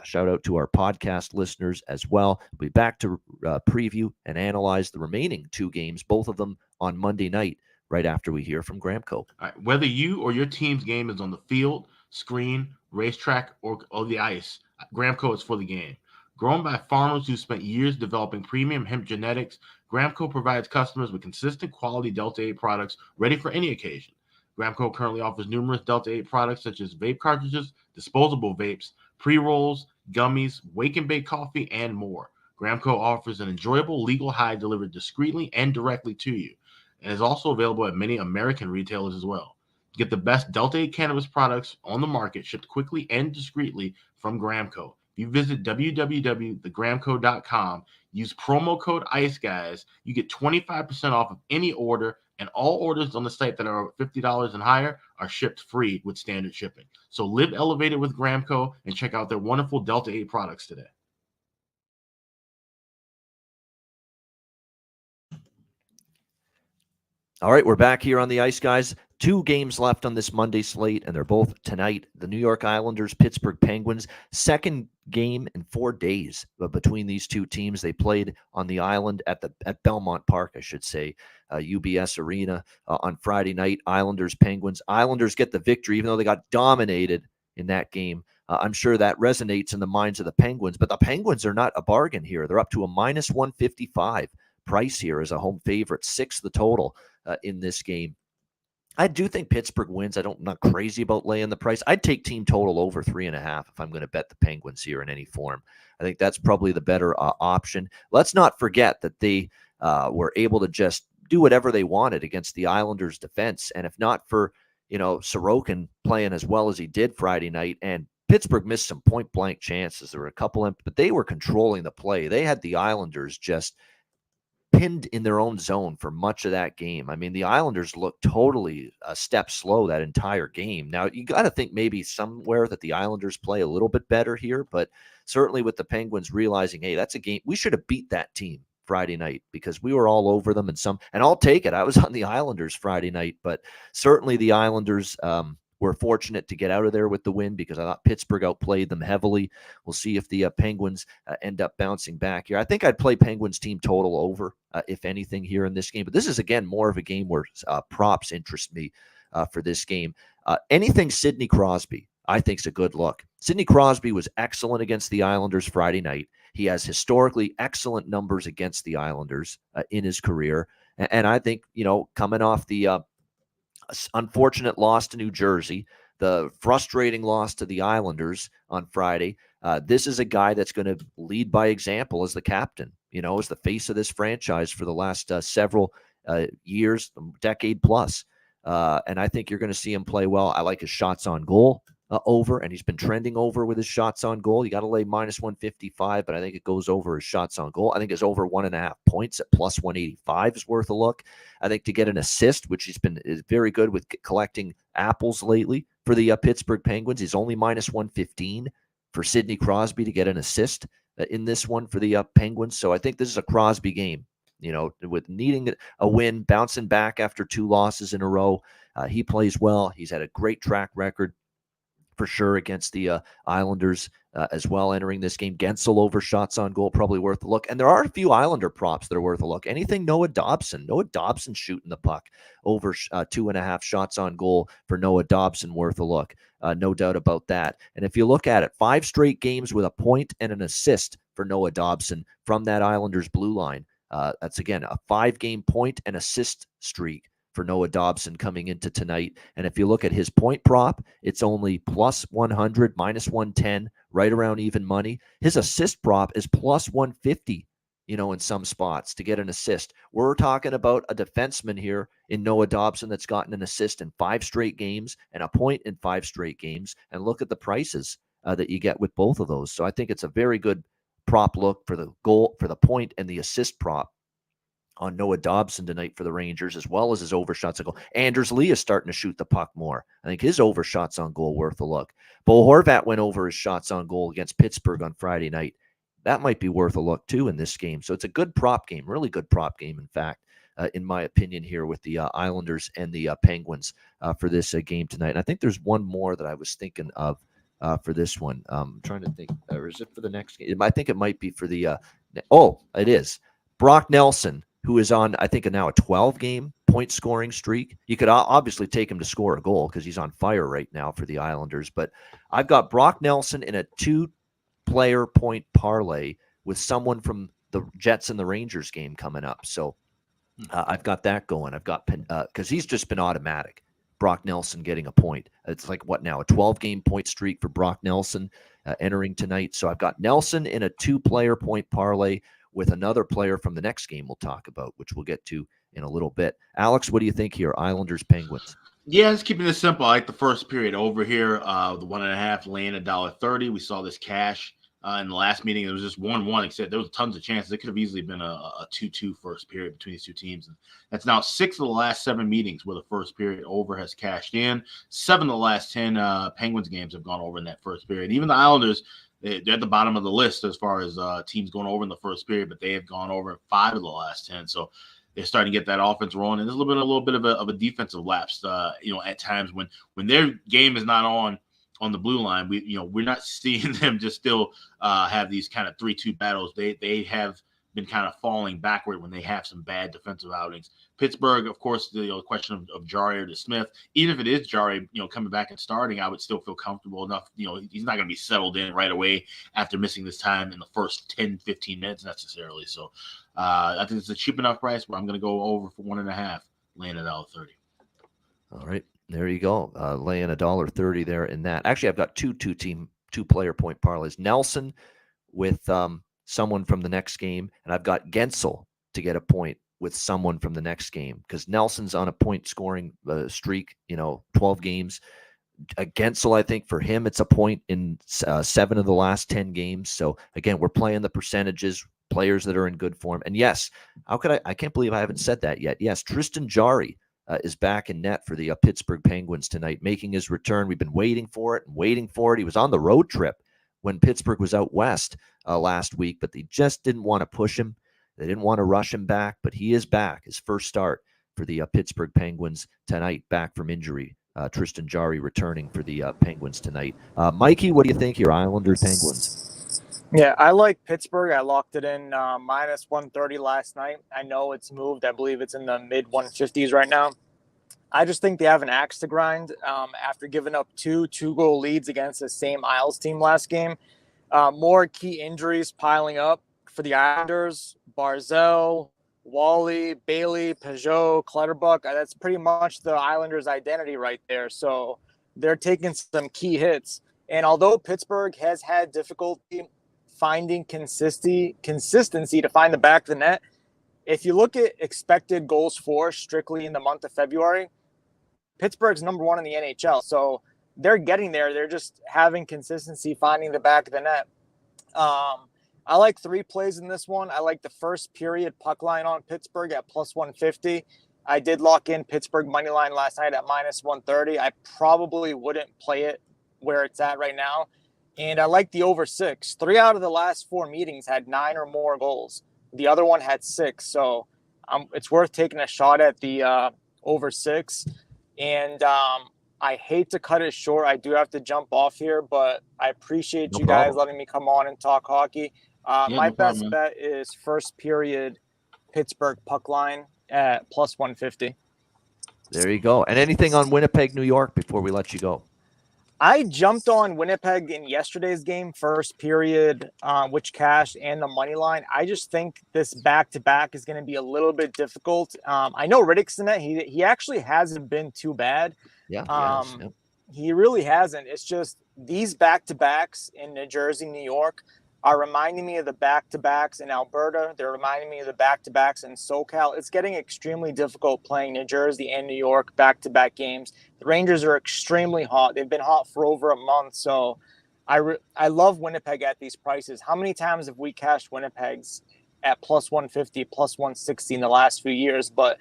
Shout out to our podcast listeners as well. We'll be back to preview and analyze the remaining two games, both of them on Monday night, right after we hear from Gramco. All right, whether you or your team's game is on the field, screen, racetrack, or the ice, Gramco is for the game. Grown by farmers who spent years developing premium hemp genetics, Gramco provides customers with consistent quality Delta 8 products ready for any occasion. Gramco currently offers numerous Delta 8 products such as vape cartridges, disposable vapes, pre-rolls, gummies, wake and bake coffee, and more. Gramco offers an enjoyable legal high delivered discreetly and directly to you, and is also available at many American retailers as well. Get the best Delta 8 cannabis products on the market shipped quickly and discreetly from Gramco. If you visit www.thegramco.com, Use promo code IceGuys. You get 25% off of any order, and all orders on the site that are $50 and higher are shipped free with standard shipping. So live elevated with Gramco and check out their wonderful Delta 8 products today. All right, we're back here on the Ice Guys. 2 games left on this Monday slate, and they're both tonight. The New York Islanders, Pittsburgh Penguins. Second game in 4 days between these two teams. They played on the island at Belmont Park, I should say, UBS Arena on Friday night. Islanders, Penguins. Islanders get the victory, even though they got dominated in that game. I'm sure that resonates in the minds of the Penguins, but the Penguins are not a bargain here. They're up to a minus 155 price here as a home favorite, 6 the total in this game. I do think Pittsburgh wins. I'm not crazy about laying the price. I'd take team total over 3.5 if I'm going to bet the Penguins here in any form. I think that's probably the better option. Let's not forget that they were able to just do whatever they wanted against the Islanders' defense. And if not for, Sorokin playing as well as he did Friday night, and Pittsburgh missed some point-blank chances. There were a couple, but they were controlling the play. They had the Islanders just pinned in their own zone for much of that game. I mean, the Islanders looked totally a step slow that entire game. Now, you got to think maybe somewhere that the Islanders play a little bit better here, but certainly with the Penguins realizing, hey, that's a game, we should have beat that team Friday night because we were all over them and I'll take it. I was on the Islanders Friday night, but certainly the Islanders were fortunate to get out of there with the win because I thought Pittsburgh outplayed them heavily. We'll see if the Penguins end up bouncing back here. I think I'd play Penguins team total over, if anything, here in this game. But this is, again, more of a game where props interest me for this game. Anything Sidney Crosby, I think, is a good look. Sidney Crosby was excellent against the Islanders Friday night. He has historically excellent numbers against the Islanders in his career. And I think, coming off the unfortunate loss to New Jersey, the frustrating loss to the Islanders on Friday, this is a guy that's going to lead by example as the captain, as the face of this franchise for the last several years, decade plus. And I think you're going to see him play well. I like his shots on goal over, and he's been trending over with his shots on goal. You got to lay minus 155, but I think it goes over his shots on goal. I think it's over 1.5 points at plus 185 is worth a look. I think to get an assist, which is very good with collecting apples lately for the Pittsburgh Penguins, is only minus 115 for Sidney Crosby to get an assist in this one for the Penguins. So I think this is a Crosby game, with needing a win, bouncing back after 2 losses in a row. He plays well. He's had a great track record for sure against the Islanders as well entering this game. Gensel over shots on goal, probably worth a look. And there are a few Islander props that are worth a look. Anything Noah Dobson shooting the puck over 2.5 shots on goal for Noah Dobson, worth a look. No doubt about that. And if you look at it, 5 straight games with a point and an assist for Noah Dobson from that Islanders blue line. That's, again, a 5-game point and assist streak for Noah Dobson coming into tonight. And if you look at his point prop, it's only plus 100, minus 110, right around even money. His assist prop is plus 150, in some spots to get an assist. We're talking about a defenseman here in Noah Dobson that's gotten an assist in 5 straight games and a point in 5 straight games. And look at the prices that you get with both of those. So I think it's a very good prop look for the goal, for the point and the assist prop on Noah Dobson tonight for the Rangers, as well as his overshots on goal. Anders Lee is starting to shoot the puck more. I think his overshots on goal worth a look. Bo Horvat went over his shots on goal against Pittsburgh on Friday night. That might be worth a look too in this game. So it's a good prop game, really good prop game, in fact, in my opinion here with the Islanders and the Penguins for this game tonight. And I think there's one more that I was thinking of for this one. I'm trying to think, or is it for the next game? I think it might be for the, it is. Brock Nelson, who is on, I think, now a 12-game point scoring streak. You could obviously take him to score a goal because he's on fire right now for the Islanders. But I've got Brock Nelson in a 2-player point parlay with someone from the Jets and the Rangers game coming up. So I've got that going. I've got, because he's just been automatic. Brock Nelson getting a point. It's like, what now, a 12-game point streak for Brock Nelson entering tonight. So I've got Nelson in a 2-player point parlay with another player from the next game we'll talk about, which we'll get to in a little bit. Alex, what do you think here? Islanders, Penguins. Yeah, just keeping this simple. I like the first period over here. The 1.5 laying $1.30. We saw this cash in the last meeting. It was just 1-1, except there was tons of chances. It could have easily been a 2-2 first period between these two teams. And that's now 6 of the last 7 meetings where the first period over has cashed in. 7 of the last 10 Penguins games have gone over in that first period. Even the Islanders, they're at the bottom of the list as far as teams going over in the first period, but they have gone over in 5 of the last 10. So they're starting to get that offense rolling. And there's a little bit of a defensive lapse, at times when their game is not on the blue line. We're not seeing them just still have these kind of 3-2 battles. They have been kind of falling backward when they have some bad defensive outings. Pittsburgh, of course, the question of Jarry to Smith. Even if it is Jarry, coming back and starting, I would still feel comfortable enough. He's not going to be settled in right away after missing this time in the first 10, 15 minutes necessarily. So I think it's a cheap enough price where I'm going to go over for 1.5, laying at $1.30. All right. There you go. Laying $1.30 there in that. Actually, I've got two player point parlays. Nelson with someone from the next game, and I've got Gensel to get a point with someone from the next game because Nelson's on a point scoring streak, 12 games. Gensel, I think for him, it's a point in 7 of the last 10 games. So again, we're playing the percentages, players that are in good form. And yes, I can't believe I haven't said that yet. Yes, Tristan Jarry is back in net for the Pittsburgh Penguins tonight, making his return. We've been waiting for it. He was on the road trip when Pittsburgh was out west last week, but they just didn't want to push him. They didn't want to rush him back, but he is back. His first start for the Pittsburgh Penguins tonight, back from injury. Tristan Jarry returning for the Penguins tonight. Mikey, what do you think here, Islanders, Penguins? Yeah, I like Pittsburgh. I locked it in minus 130 last night. I know it's moved. I believe it's in the mid 150s right now. I just think they have an axe to grind after giving up two-goal leads against the same Isles team last game. More key injuries piling up for the Islanders. Barzell, Wally, Bailey, Peugeot, Clutterbuck. That's pretty much the Islanders' identity right there. So they're taking some key hits. And although Pittsburgh has had difficulty finding consistency to find the back of the net, if you look at expected goals for strictly in the month of February, Pittsburgh's number 1 in the NHL. So they're getting there. They're just having consistency finding the back of the net. I like 3 plays in this one. I like the first period puck line on Pittsburgh at plus 150. I did lock in Pittsburgh money line last night at minus 130. I probably wouldn't play it where it's at right now. And I like the over 6. 3 out of the last 4 meetings had 9 or more goals. The other one had 6. So it's worth taking a shot at the over 6. And I hate to cut it short. I do have to jump off here, but I appreciate you guys letting me come on and talk hockey. My best bet is first period Pittsburgh puck line at plus 150. There you go. And anything on Winnipeg, New York before we let you go? I jumped on Winnipeg in yesterday's game, first period, which cashed, and the money line. I just think this back-to-back is going to be a little bit difficult. I know Riddick's in it. He actually hasn't been too bad. Yeah. He really hasn't. It's just these back-to-backs in New Jersey, New York are reminding me of the back-to-backs in Alberta. They're reminding me of the back-to-backs in SoCal. It's getting extremely difficult playing New Jersey and New York back-to-back games. The Rangers are extremely hot. They've been hot for over a month. So I love Winnipeg at these prices. How many times have we cashed Winnipeg's at plus 150, plus 160 in the last few years? But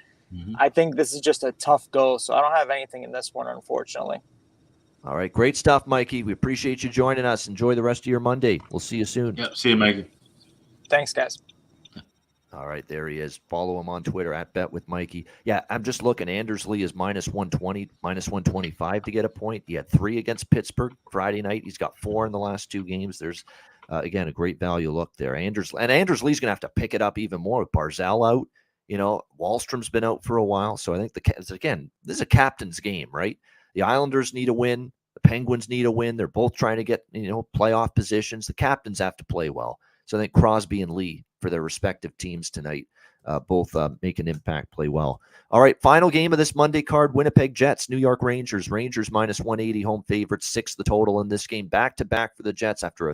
I think this is just a tough go. So I don't have anything in this one, unfortunately. All right. Great stuff, Mikey. We appreciate you joining us. Enjoy the rest of your Monday. We'll see you soon. Yep. See you, Mikey. Thanks, guys. All right. There he is. Follow him on Twitter at BetWithMikey. Yeah, I'm just looking. Anders Lee is minus 120, minus 125 to get a point. He had 3 against Pittsburgh Friday night. He's got 4 in the last 2 games. There's, again, a great value look there. Anders Lee's going to have to pick it up even more with Barzell out. Wallstrom's been out for a while. So I think, this is a captain's game, right? The Islanders need a win. The Penguins need a win. They're both trying to get, playoff positions. The captains have to play well. So I think Crosby and Lee for their respective teams tonight both make an impact, play well. All right, final game of this Monday card, Winnipeg Jets, New York Rangers. Rangers minus 180, home favorites, 6 the total in this game. Back-to-back for the Jets after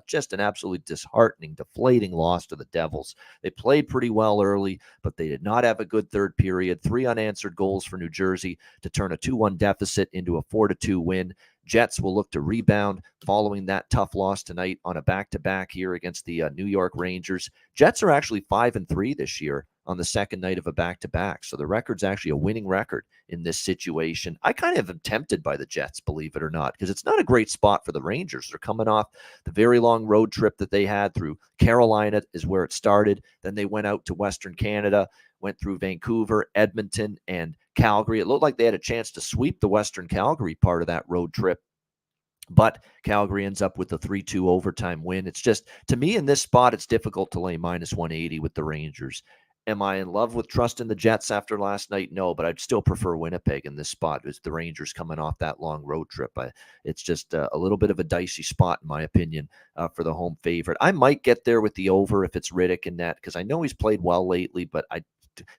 just an absolutely disheartening, deflating loss to the Devils. They played pretty well early, but they did not have a good third period. 3 unanswered goals for New Jersey to turn a 2-1 deficit into a 4-2 win. Jets will look to rebound following that tough loss tonight on a back-to-back here against the New York Rangers. Jets are actually 5-3 this year on the second night of a back-to-back. So the record's actually a winning record in this situation. I kind of am tempted by the Jets, believe it or not, because it's not a great spot for the Rangers. They're coming off the very long road trip that they had through Carolina is where it started. Then they went out to Western Canada, went through Vancouver, Edmonton, and Calgary. It looked like they had a chance to sweep the Western Calgary part of that road trip, but Calgary ends up with a 3-2 overtime win. It's just, to me, in this spot, it's difficult to lay minus 180 with the Rangers. Am I in love with trusting the Jets after last night? No, but I'd still prefer Winnipeg in this spot. It's the Rangers coming off that long road trip. It's just a little bit of a dicey spot, in my opinion, for the home favorite. I might get there with the over if it's Riddick in net, because I know he's played well lately, but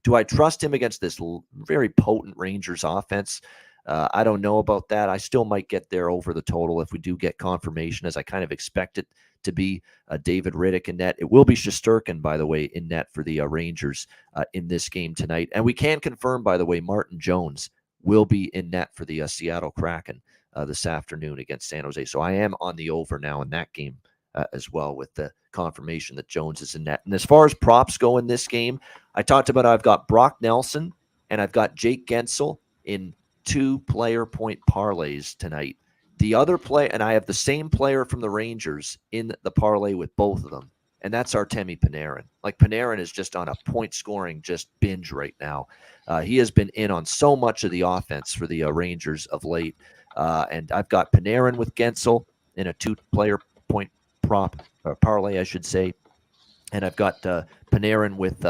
do I trust him against this very potent Rangers offense? I don't know about that. I still might get there over the total if we do get confirmation, as I kind of expect it to be David Riddick in net. It will be Shesterkin, by the way, in net for the Rangers in this game tonight. And we can confirm, by the way, Martin Jones will be in net for the Seattle Kraken this afternoon against San Jose. So I am on the over now in that game as well, with the confirmation that Jones is in net. And as far as props go in this game, I talked about I've got Brock Nelson and I've got Jake Gensel in 2-player point parlays tonight. The other play, and I have the same player from the Rangers in the parlay with both of them, and that's Artemi Panarin. Like, Panarin is just on a point-scoring just binge right now. He has been in on so much of the offense for the Rangers of late, and I've got Panarin with Gensel in a 2-player point prop, or parlay, I should say, and I've got Panarin with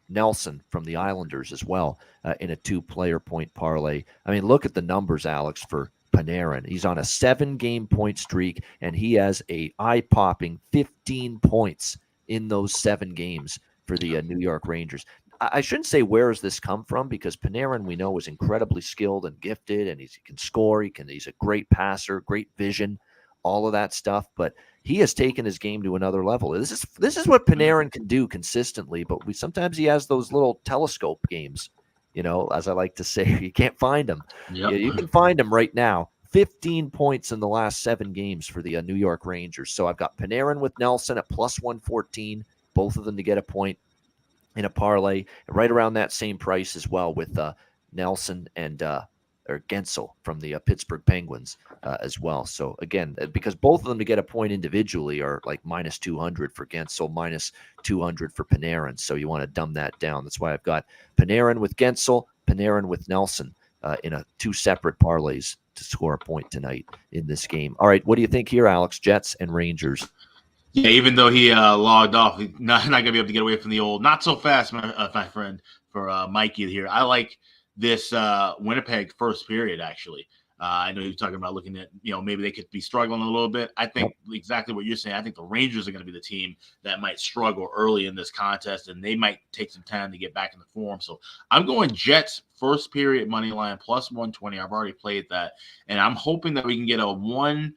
Nelson from the Islanders as well in a 2-player point parlay. I mean, look at the numbers, Alex, for Panarin. He's on a 7-game point streak, and he has a eye-popping 15 points in those 7 games for the New York Rangers. I shouldn't say where has this come from, because Panarin, we know, is incredibly skilled and gifted, and he can score. He's a great passer, great vision, all of that stuff. But he has taken his game to another level. This is what Panarin can do consistently. But sometimes he has those little telescope games. As I like to say, you can't find them. Yep. You can find them right now. 15 points in the last 7 games for the New York Rangers. So I've got Panarin with Nelson at plus 114, both of them to get a point in a parlay, and right around that same price as well with Nelson and Gensel from the Pittsburgh Penguins as well. So again, because both of them to get a point individually are like minus 200 for Gensel, minus 200 for Panarin. So you want to dumb that down. That's why I've got Panarin with Gensel, Panarin with Nelson in 2 separate parlays to score a point tonight in this game. All right, what do you think here, Alex? Jets and Rangers. Yeah, even though he logged off, he's not going to be able to get away from the old not so fast, my friend, for Mikey here. I like this Winnipeg first period, actually. I know you're talking about looking at, maybe they could be struggling a little bit. I think exactly what you're saying. I think the Rangers are going to be the team that might struggle early in this contest, and they might take some time to get back in the form. So I'm going Jets first period money line plus 120. I've already played that, and I'm hoping that we can get a 1-0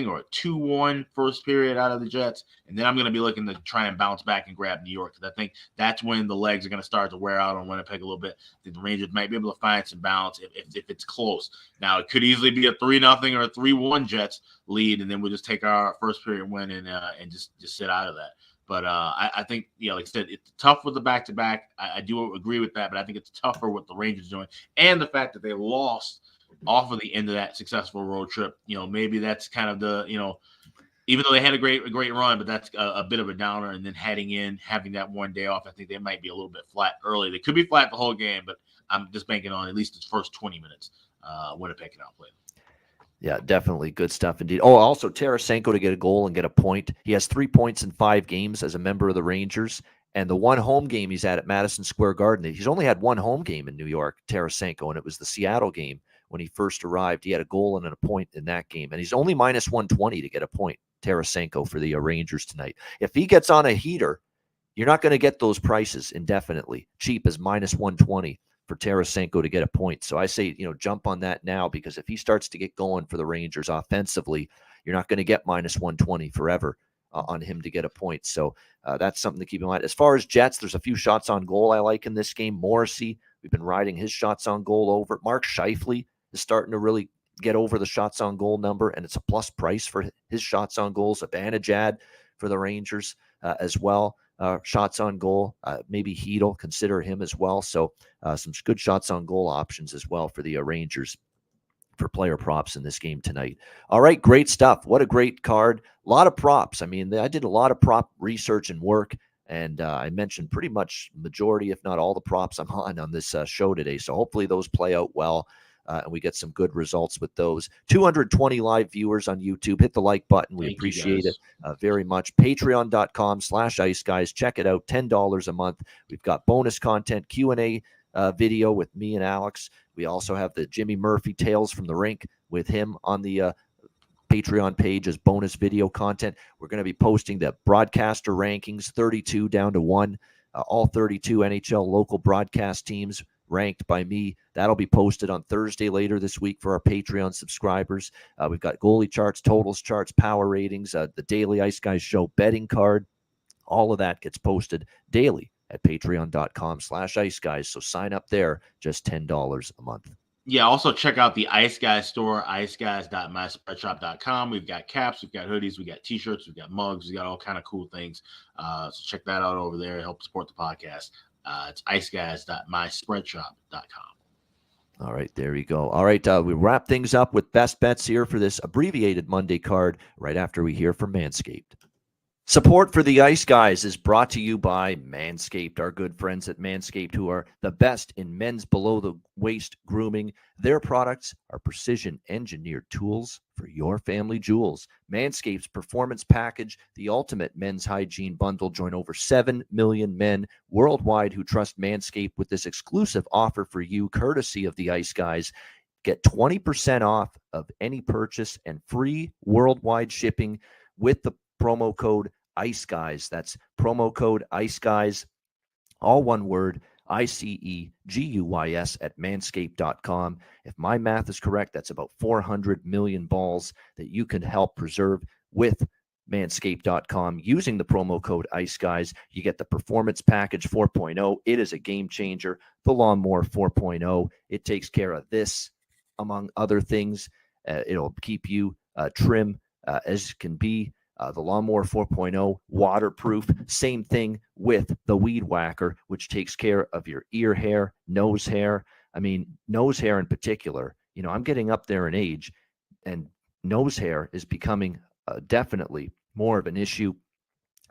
or a 2-1 first period out of the Jets, and then I'm going to be looking to try and bounce back and grab New York, because I think that's when the legs are going to start to wear out on Winnipeg a little bit. I think the Rangers might be able to find some balance if it's close. Now, it could easily be a 3-0 or a 3-1 Jets lead, and then we'll just take our first period win and just sit out of that. But I think, like I said, it's tough with the back-to-back. I do agree with that, but I think it's tougher with the Rangers doing, and the fact that they lost off of the end of that successful road trip. Maybe that's kind of the, even though they had a great run, but that's a bit of a downer. And then having that one day off, I think they might be a little bit flat early. They could be flat the whole game, but I'm just banking on at least its first 20 minutes. Winnipeg can outplay them. Yeah, definitely good stuff indeed. Oh, also Tarasenko to get a goal and get a point. He has 3 points in 5 games as a member of the Rangers. And the one home game he's at Madison Square Garden, he's only had one home game in New York, Tarasenko, and it was the Seattle game when he first arrived. He had a goal and a point in that game. And he's only minus 120 to get a point, Tarasenko, for the Rangers tonight. If he gets on a heater, you're not going to get those prices indefinitely. Cheap as minus 120 for Tarasenko to get a point. So I say, jump on that now, because if he starts to get going for the Rangers offensively, you're not going to get minus 120 forever on him to get a point. So that's something to keep in mind. As far as Jets, there's a few shots on goal I like in this game. Morrissey, we've been riding his shots on goal over. Mark Scheifele is starting to really get over the shots on goal number, and it's a plus price for his shots on goals. Abanajad for the Rangers as well. Shots on goal, maybe Hedel, consider him as well. So some good shots on goal options as well for the Rangers for player props in this game tonight. All right, great stuff. What a great card. A lot of props. I mean, I did a lot of prop research and work, and I mentioned pretty much majority, if not all, the props I'm on this show today. So hopefully those play out well, and we get some good results with those. 220 live viewers on YouTube. Hit the like button. We appreciate it very much. Patreon.com/IceGuys. Check it out. $10 a month. We've got bonus content, Q&A video with me and Alex. We also have the Jimmy Murphy Tales from the Rink with him on the Patreon page as bonus video content. We're going to be posting the broadcaster rankings, 32 down to 1. All 32 NHL local broadcast teams ranked by me. That'll be posted on Thursday later this week for our Patreon subscribers. We've got goalie charts, totals charts, power ratings, the daily Ice Guys show betting card. All of that gets posted daily at patreon.com/iceguys. So sign up there, just $10 a month. Yeah, also check out the Ice Guys store, iceguys.myspreadshop.com. We've got caps, we've got hoodies, we got t-shirts, we've got mugs, we got all kind of cool things. So check that out over there. Help support the podcast. It's iceguys.myspreadshop.com. All right, there you go. All right, we wrap things up with best bets here for this abbreviated Monday card right after we hear from Manscaped. Support for the Ice Guys is brought to you by Manscaped, our good friends at Manscaped, who are the best in men's below-the-waist grooming. Their products are precision-engineered tools for your family jewels. Manscaped's Performance Package, the ultimate men's hygiene bundle. Join over 7 million men worldwide who trust Manscaped with this exclusive offer for you, courtesy of the Ice Guys. Get 20% off of any purchase and free worldwide shipping with the promo code Ice Guys. That's promo code Ice Guys, all one word, ICEGUYS at manscaped.com. If my math is correct, that's about 400 million balls that you can help preserve with manscaped.com using the promo code Ice Guys. You get the Performance Package 4.0. It is a game changer. The Lawnmower 4.0. It takes care of this, among other things. It'll keep you trim as can be. The Lawnmower 4.0, waterproof. Same thing with the Weed Whacker, which takes care of your ear hair, nose hair. I mean, nose hair in particular. You know, I'm getting up there in age, and nose hair is becoming definitely more of an issue.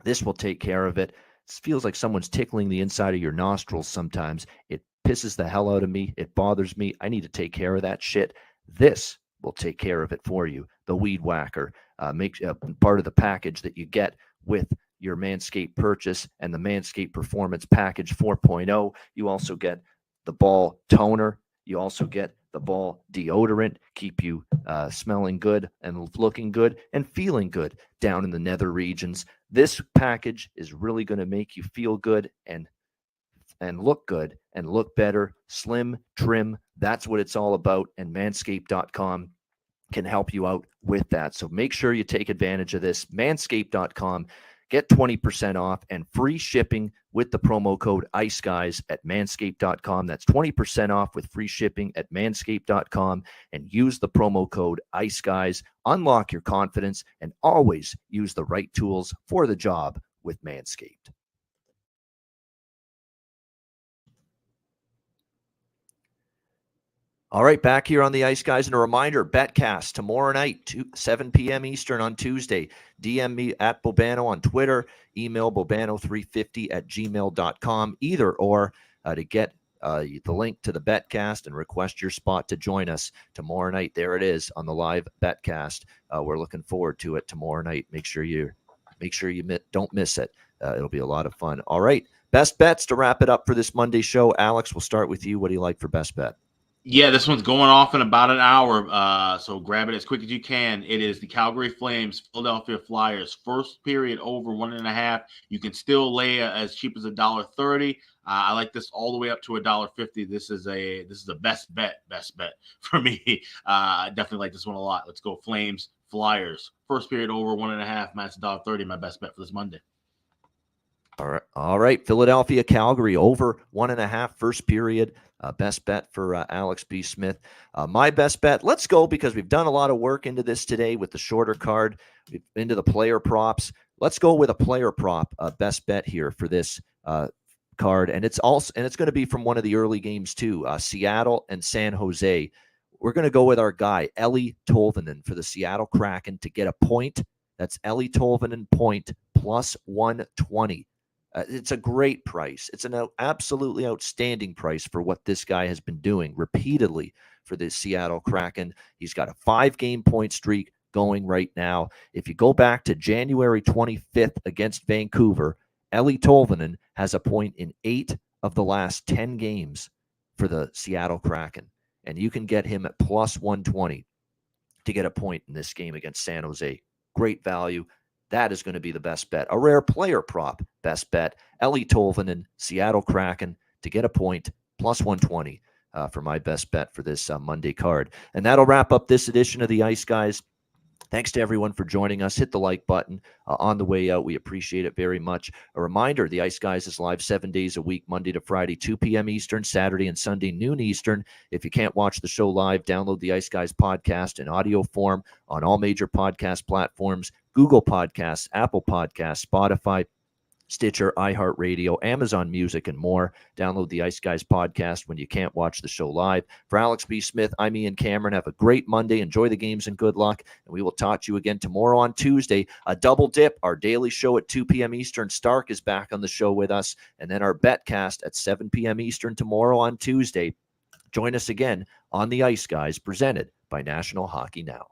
This will take care of it. It feels like someone's tickling the inside of your nostrils sometimes. It pisses the hell out of me. It bothers me. I need to take care of that shit. This will take care of it for you. The Weed Whacker. Make part of the package that you get with your Manscaped purchase and the Manscaped Performance Package 4.0. You also get the ball toner. You also get the ball deodorant, keep you smelling good and looking good and feeling good down in the nether regions. This package is really going to make you feel good and look good and look better, slim, trim. That's what it's all about. And manscaped.com can help you out with that. So make sure you take advantage of this. Manscaped.com. Get 20% off and free shipping with the promo code IceGuys at manscaped.com. That's 20% off with free shipping at manscaped.com, and use the promo code IceGuys. Unlock your confidence and always use the right tools for the job with Manscaped. All right, back here on the Ice Guys, and a reminder, Betcast tomorrow night, 7 p.m. Eastern on Tuesday. DM me at Bobano on Twitter, email bobano350@gmail.com, either or, to get the link to the Betcast and request your spot to join us tomorrow night. There it is on the live Betcast. We're looking forward to it tomorrow night. Make sure you don't miss it. It'll be a lot of fun. All right, best bets to wrap it up for this Monday show. Alex, we'll start with you. What do you like for best bet? Yeah, this one's going off in about an hour, so grab it as quick as you can. It is the Calgary Flames, Philadelphia Flyers, first period over 1.5. You can still lay as cheap as $1.30. I like this all the way up to $1.50. This is a best bet for me. I definitely like this one a lot. Let's go Flames, Flyers, first period over 1.5, minus $1.30. My best bet for this Monday. All right. Philadelphia, Calgary, over 1.5 first period. Best bet for Alex B. Smith. My best bet, let's go, because we've done a lot of work into this today with the shorter card, into the player props. Let's go with a player prop best bet here for this card. And it's going to be from one of the early games too, Seattle and San Jose. We're going to go with our guy, Eli Tolvanen, for the Seattle Kraken to get a point. That's Eli Tolvanen point plus 120. It's a great price. It's an absolutely outstanding price for what this guy has been doing repeatedly for the Seattle Kraken. He's got a 5-game point streak going right now. If you go back to January 25th against Vancouver, Eli Tolvanen has a point in 8 of the last 10 games for the Seattle Kraken. And you can get him at plus 120 to get a point in this game against San Jose. Great value. That is going to be the best bet. A rare player prop best bet. Eli Tolvanen, Seattle Kraken to get a point, plus 120 for my best bet for this Monday card. And that'll wrap up this edition of the Ice Guys. Thanks to everyone for joining us. Hit the like button on the way out. We appreciate it very much. A reminder, the Ice Guys is live 7 days a week, Monday to Friday, 2 p.m. Eastern, Saturday and Sunday, noon Eastern. If you can't watch the show live, download the Ice Guys podcast in audio form on all major podcast platforms, Google Podcasts, Apple Podcasts, Spotify, Stitcher, iHeartRadio, Amazon Music, and more. Download the Ice Guys podcast when you can't watch the show live. For Alex B. Smith, I'm Ian Cameron. Have a great Monday. Enjoy the games and good luck. And we will talk to you again tomorrow on Tuesday. A double dip, our daily show at 2 p.m. Eastern. Stark is back on the show with us. And then our betcast at 7 p.m. Eastern tomorrow on Tuesday. Join us again on the Ice Guys, presented by National Hockey Now.